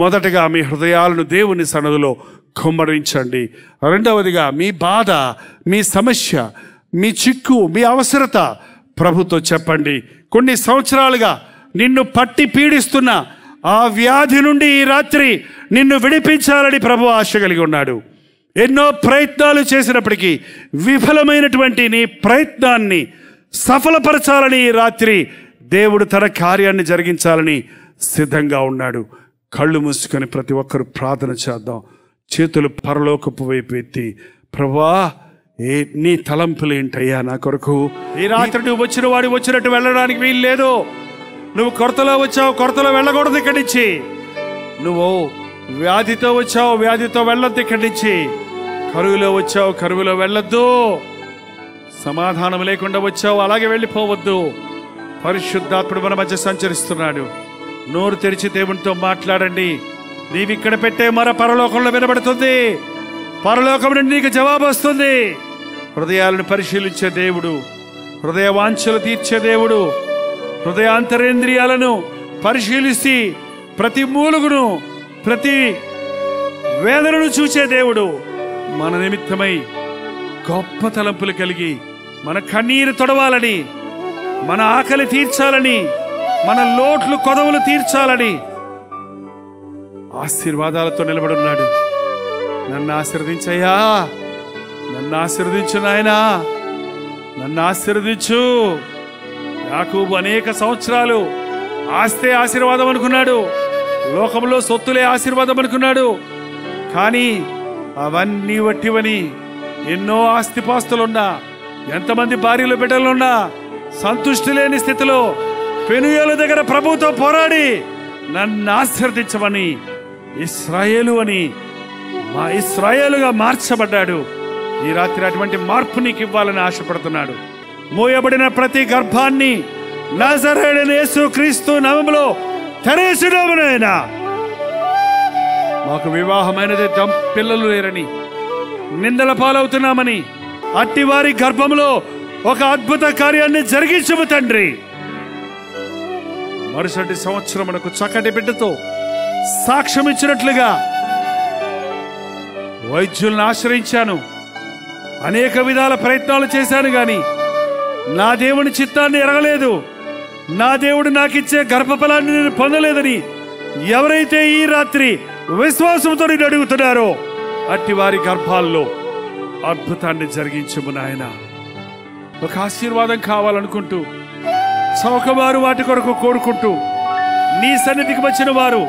మొదటగా మీ హృదయాలను దేవుని సన్నిధిలో కుమ్మరించండి. రెండవదిగా మీ బాధ, మీ సమస్య, మీ చిక్కు, మీ అవసరత ప్రభుతో చెప్పండి. కొన్ని సంవత్సరాలుగా నిన్ను పట్టి పీడిస్తున్న ఆ వ్యాధి నుండి ఈ రాత్రి నిన్ను విడిపించాలని ప్రభు ఆశ కలిగి ఉన్నాడు. ఎన్నో ప్రయత్నాలు చేసినప్పటికీ విఫలమైనటువంటి నీ ప్రయత్నాన్ని సఫలపరచాలని ఈ రాత్రి దేవుడు తన కార్యాన్ని జరిగించాలని సిద్ధంగా ఉన్నాడు. కళ్ళు మూసుకొని ప్రతి ఒక్కరు ప్రార్థన చేద్దాం. చేతులు పరలోకపు వైపు ఎత్తి, ప్రభువా నీ తలంపులు ఏంటయ్యా నా కొరకు? ఈ రాత్రి నువ్వు వచ్చిన వాడు వచ్చినట్టు వెళ్ళడానికి వీలు లేదు. నువ్వు కొరతలో వచ్చావు, కొరతలో వెళ్ళకూడదు ఇక్కడి నుంచి. నువ్వు వ్యాధితో వచ్చావు, వ్యాధితో వెళ్ళొద్దు ఇక్కడి నుంచి. కరువులో వచ్చావు, కరువులో వెళ్ళొద్దు. సమాధానం లేకుండా వచ్చావు, అలాగే వెళ్ళిపోవద్దు. పరిశుద్ధాత్ముడు మన మధ్య సంచరిస్తున్నాడు. నోరు తెరిచి దేవునితో మాట్లాడండి. నీవిక్కడ పెట్టే మర పరలోకంలో వినబడుతుంది. పరలోకం నుండి నీకు జవాబు వస్తుంది. హృదయాలను పరిశీలించే దేవుడు, హృదయ వాంఛలు తీర్చే దేవుడు, హృదయాంతరేంద్రియాలను పరిశీలిసి ప్రతి మూలుగును, ప్రతి వేదనను చూసే దేవుడు మన నిమిత్తమై గొప్ప తలంపులు కలిగి మన కన్నీరు తొడవాలని, మన ఆకలి తీర్చాలని, మన లోట్లు కొదవులు తీర్చాలని ఆశీర్వాదాలతో నిలబడున్నాడు. నన్ను ఆశీర్వదించయ్యా, నన్ను ఆశీర్వదించు నాయనా, నన్ను ఆశీర్వదించు. యాకోబు అనేక సంవత్సరాలు ఆస్తే ఆశీర్వాదం అనుకున్నాడు, లోకంలో సొత్తులే ఆశీర్వాదం అనుకున్నాడు. కానీ అవన్నీ వట్టివని, ఎన్నో ఆస్తిపాస్తులున్నా, ఎంతమంది భార్యలు బిడ్డలున్నా సంతుష్టి లేని స్థితిలో పెనుయేల దగ్గర ప్రభువుతో పోరాడి నన్ను ఆశీర్వదించమని ఇశ్రాయేలు అని మా ఇశ్రాయేలుగా మార్చబడ్డాడు. ఈ రాత్రి అటువంటి మార్పు నీకు ఇవ్వాలని ఆశపడుతున్నాడు. మోయబడిన ప్రతి గర్భాన్ని నజరేయుడైన యేసుక్రీస్తు నామములో తెరచుదామునైనా. మాకు వివాహమైనది పిల్లలు లేరని నిందల పాలవుతున్నామని, అట్టి వారి గర్భంలో ఒక అద్భుత కార్యాన్ని జరిగించుము తండ్రి. మరుసటి సంవత్సరం మనకు చక్కటి బిడ్డతో సాక్ష్యం ఇచ్చినట్లుగా వైద్యులను ఆశ్రయించాను, అనేక విధాల ప్రయత్నాలు చేశాను, కానీ నా దేవుని చిత్తాన్ని ఎరగలేదు, నా దేవుడు నాకిచ్చే గర్భఫలాన్ని నేను పొందలేదని ఎవరైతే ఈ రాత్రి విశ్వాసంతో నేను అడుగుతున్నారో అట్టి వారి గర్భాల్లో అద్భుతాన్ని జరిగించుము నాయన. ఒక ఆశీర్వాదం కావాలనుకుంటూ చౌకవారు వాటి కొరకు కోరుకుంటూ నీ సన్నిధికి వచ్చిన వారు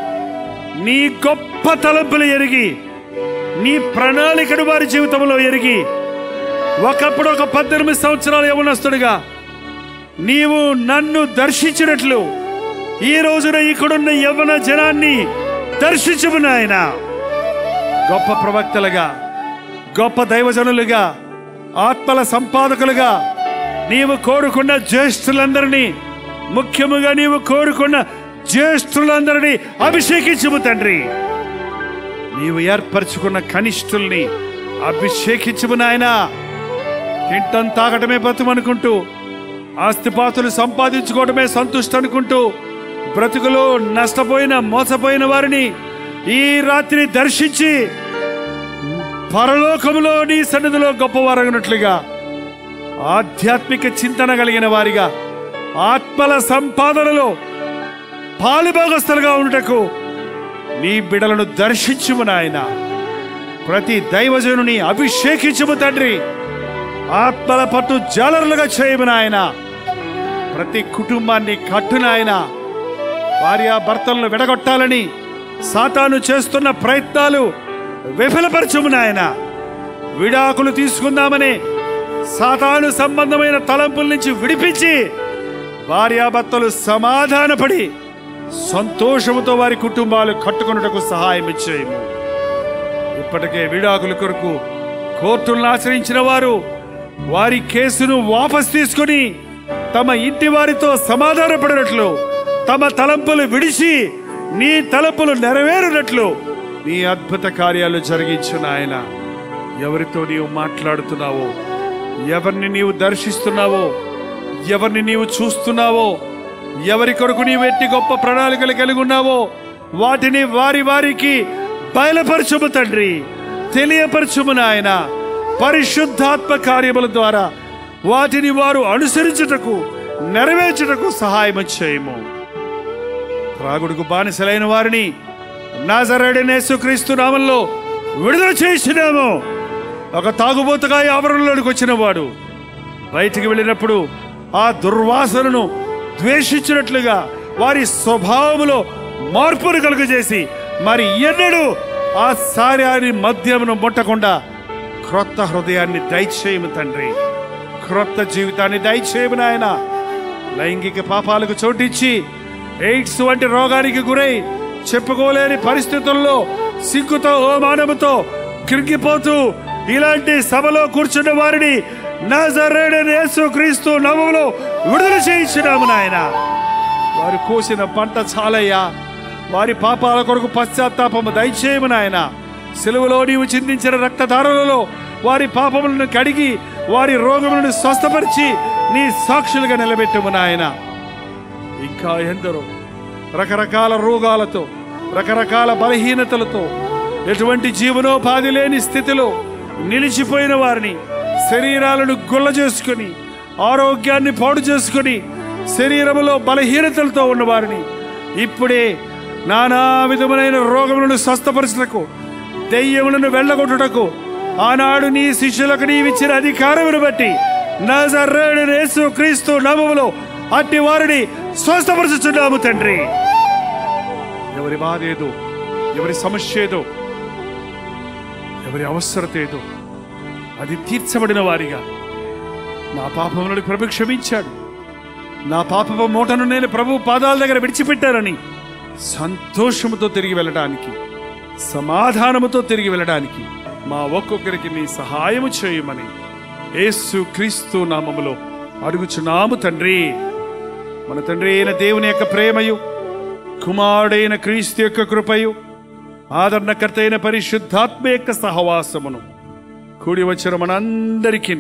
నీ గొప్ప తలంపులు ఎరిగి, నీ ప్రణాళికను వారి జీవితంలో ఎరిగి, ఒకప్పుడు ఒక 18 సంవత్సరాలు యవనస్తుడిగా నీవు నన్ను దర్శించినట్లు ఈ రోజున ఇక్కడున్న యవ్వన జనాన్ని దర్శించుము నాయన. గొప్ప ప్రవక్తలుగా, గొప్ప దైవజనులుగా, ఆత్మల సంపాదకులుగా నీవు కోరుకున్న జ్యేష్ఠులందరినీ, ముఖ్యముగా నీవు కోరుకున్న జ్యేష్ఠులందరినీ అభిషేకించుము తండ్రి. నీవు ఏర్పరచుకున్న కనిష్ఠుల్ని అభిషేకించుము నాయన. తింటం తాగటమే బతుమనుకుంటూ, ఆస్తిపాతులు సంపాదించుకోవడమే సంతుష్టి అనుకుంటూ బ్రతుకులో నష్టపోయిన, మోసపోయిన వారిని ఈ రాత్రి దర్శించి పరలోకములో నీ సన్నిధిలో గొప్పవారగినట్లుగా, ఆధ్యాత్మిక చింతన కలిగిన వారిగా, ఆత్మల సంపాదనలో పాలుభాగస్తులుగా ఉండుటకు నీ బిడలను దర్శించుము నాయన. ప్రతి దైవజనుని అభిషేకించుము తండ్రి. ఆత్మల పట్టు జాలరులుగా చేయము నాయన. ప్రతి కుటుంబాన్ని కట్టు నాయన. భార్యాభర్తలను విడగొట్టాలని సాతాను చేస్తున్న ప్రయత్నాలు విఫలపరచుము నాయన. విడాకులు తీసుకుందామని సాతాను సంబంధమైన తలంపుల నుంచి విడిపించి భార్యాభర్తలు సమాధానపడి సంతోషముతో వారి కుటుంబాలు కట్టుకొనుటకు సహాయం ఇచ్చేయము. ఇప్పటికే విడాకుల కొరకు కోర్టులను ఆశ్రయించిన వారు వారి కేసును వాపస్ తీసుకుని తమ ఇంటి వారితో సమాధానపడినట్లు, తమ తలంపులు విడిచి నీ తలంపులు నెరవేరునట్లు నీ అద్భుత కార్యాలు జరిగించు నాయన. ఎవరితో నీవు మాట్లాడుతున్నావో, ఎవరిని నీవు దర్శిస్తున్నావో, ఎవరిని నీవు చూస్తున్నావో, ఎవరి కొరకు నీవు ఎట్టి గొప్ప ప్రణాళికలు కలిగి ఉన్నావో వాటిని వారి వారికి బయలుపరచుము తండ్రి, తెలియపరచుము నాయన. పరిశుద్ధాత్మ కార్యముల ద్వారా వాటిని వారు అనుసరించుటకు, నెరవేర్చుటకు సహాయం చేయము. త్రాగుడుకు బానిసలైన వారిని నజరేయుడైన యేసుక్రీస్తు నామములో విడుదల చేసినాము. ఒక తాగుబోతుగా ఆవరణలోనికి వచ్చిన వాడు బయటికి వెళ్ళినప్పుడు ఆ దుర్వాసనను ద్వేషించినట్లుగా వారి స్వభావములో మార్పును కలుగజేసి మరి ఎన్నడూ ఆ సార్యాన్ని మద్యమును ముట్టకుండా క్రొత్త హృదయాన్ని దయచేయము తండ్రి, క్రొత్త జీవితాన్ని దయచేయము నాయన. లైంగిక పాపాలకు చోటిచ్చి ఎయిడ్స్ వంటి రోగానికి గురై చెప్పుకోలేని పరిస్థితుల్లో సిగ్గుతో అవమానముతో కృంగిపోతూ ఇలాంటి సభలో కూర్చున్న వారిని నజరేయుడైన యేసుక్రీస్తు నామములో విడుదల చేయించున్నాము నాయన. వారు కోసిన పంట చాలయ్యా. వారి పాపాల కొరకు పశ్చాత్తాపము దయచేయము నాయన. సిలువలో నీవు చిందించిన రక్తధారలలో వారి పాపములను కడిగి వారి రోగములను స్వస్థపరిచి నీ సాక్షులుగా నిలబెట్టుము నాయన. ఇంకా ఎందరో రకరకాల రోగాలతో, రకరకాల బలహీనతలతో, ఎటువంటి జీవనోపాధి లేని స్థితిలో నిలిచిపోయిన వారిని, శరీరాలను గుల్ల చేసుకుని ఆరోగ్యాన్ని పాడు చేసుకుని శరీరములో బలహీనతలతో ఉన్నవారిని ఇప్పుడే నానా విధములైన రోగములను స్వస్థపరచుటకు, దెయ్యములను వెళ్ళగొట్టుటకు ఆనాడు నీ శిష్యులకు నీవిచ్చిన అధికారమును బట్టి నజరేయుడైన యేసుక్రీస్తు నామములో అట్టి వారిని స్వస్థపరచుచున్నాము తండ్రి. ఎవరి బాధ ఏదో, ఎవరి సమస్య ఏదో, ఎవరి అవసరత ఏదో అది తీర్చబడిన వారిగా నా పాపములను ప్రభు క్షమించాడు, నా పాపపు మూటను నేను ప్రభు పాదాల దగ్గర విడిచిపెట్టానని సంతోషముతో తిరిగి వెళ్ళడానికి, సమాధానముతో తిరిగి వెళ్ళడానికి మా ఒక్కొక్కరికి నీ సహాయము చేయమని యేసుక్రీస్తు నామములో అడుగుచున్నాము తండ్రి. మన తండ్రి అయిన దేవుని యొక్క ప్రేమయు, కుమారుడైన క్రీస్తు యొక్క కృపయు, ఆదరణకర్త అయిన పరిశుద్ధాత్మ యొక్క సహవాసమును కూడి వచ్చిన మనందరికీ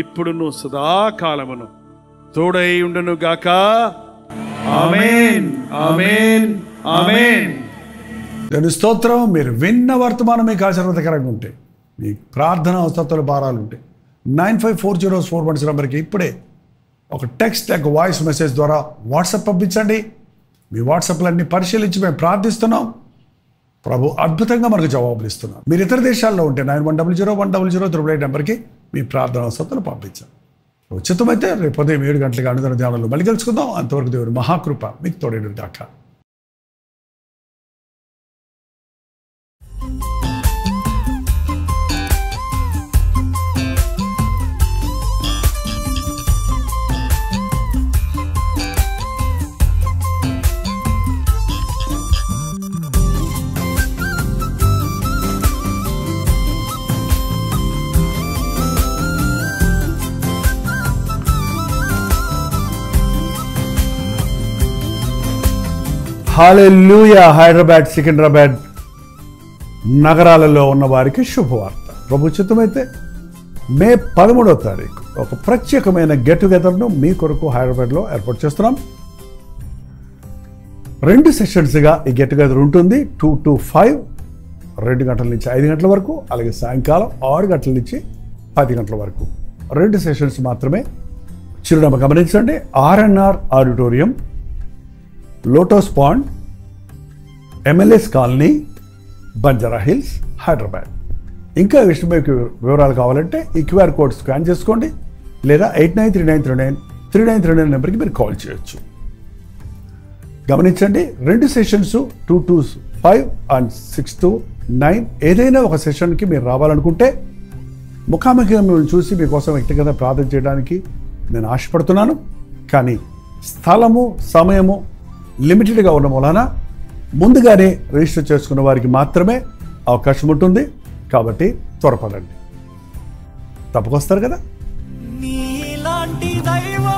ఇప్పుడును సదాకాలమును తోడై ఉండును గాక. ఆమేన్, ఆమేన్, ఆమేన్. దాని స్తోత్రం. మీరు విన్న వర్తమానం మీకు ఆశీర్వాదకరంగా ఉంటే, మీ ప్రార్థన అవసరాలు భారాలు ఉంటే 954041 నెంబర్కి ఇప్పుడే ఒక టెక్స్ట్, ఒక వాయిస్ మెసేజ్ ద్వారా వాట్సాప్ పంపించండి. మీ వాట్సాప్లన్నీ పరిశీలించి మేము ప్రార్థిస్తున్నాం. ప్రభు అద్భుతంగా మనకు జవాబులు ఇస్తున్నాం. మీరు ఇతర దేశాల్లో ఉంటే 91001008 నెంబర్కి మీ ప్రార్థన అవసరాలు పంపించండి. ఉచితమైతే రేపు ఉదయం 7 గంటలకు అనుదిన ధ్యానంలో మళ్ళీ కలుసుకుందాం. అంతవరకు దేవుని మహాకృప మీకు తోడేడు దాకా. హల్లెలూయా. హైదరాబాద్, సికింద్రాబాద్ నగరాలలో ఉన్న వారికి శుభవార్త. ప్రభు చిత్తమైతే మే 13వ తారీఖు ఒక ప్రత్యేకమైన గెట్ టుగెదర్ను మీ కొరకు హైదరాబాద్లో ఏర్పాటు చేస్తున్నాం. 2 సెషన్స్గా ఈ గెట్ టుగెదర్ ఉంటుంది. 2 to 5, 2 గంటల నుంచి 5 గంటల వరకు, అలాగే సాయంకాలం 6 గంటల నుంచి 10 గంటల వరకు 2 సెషన్స్ మాత్రమే. చిరునామా గమనించండి. RNR Auditorium, Lotus Pond, MLS Colony, Banjara Hills, Hyderabad. ఇంకా విషయమై వివరాలు కావాలంటే ఈ QR కోడ్ స్కాన్ చేసుకోండి, లేదా 8939393939 నెంబర్కి మీరు కాల్ చేయొచ్చు. గమనించండి, 2 సెషన్స్ 2 to 5 and 6 to 9 ఏదైనా ఒక సెషన్కి మీరు రావాలనుకుంటే ముఖాముఖిగా మిమ్మల్ని చూసి మీకోసం వ్యక్తిగత ప్రార్థన చేయడానికి నేను ఆశపడుతున్నాను. కానీ స్థలము, సమయము లిమిటెడ్గా ఉన్న మూలాన ముందుగానే రిజిస్టర్ చేసుకున్న వారికి మాత్రమే అవకాశం ఉంటుంది. కాబట్టి త్వరపడండి, తప్పకొస్తారు కదా. నీలాంటి దైవం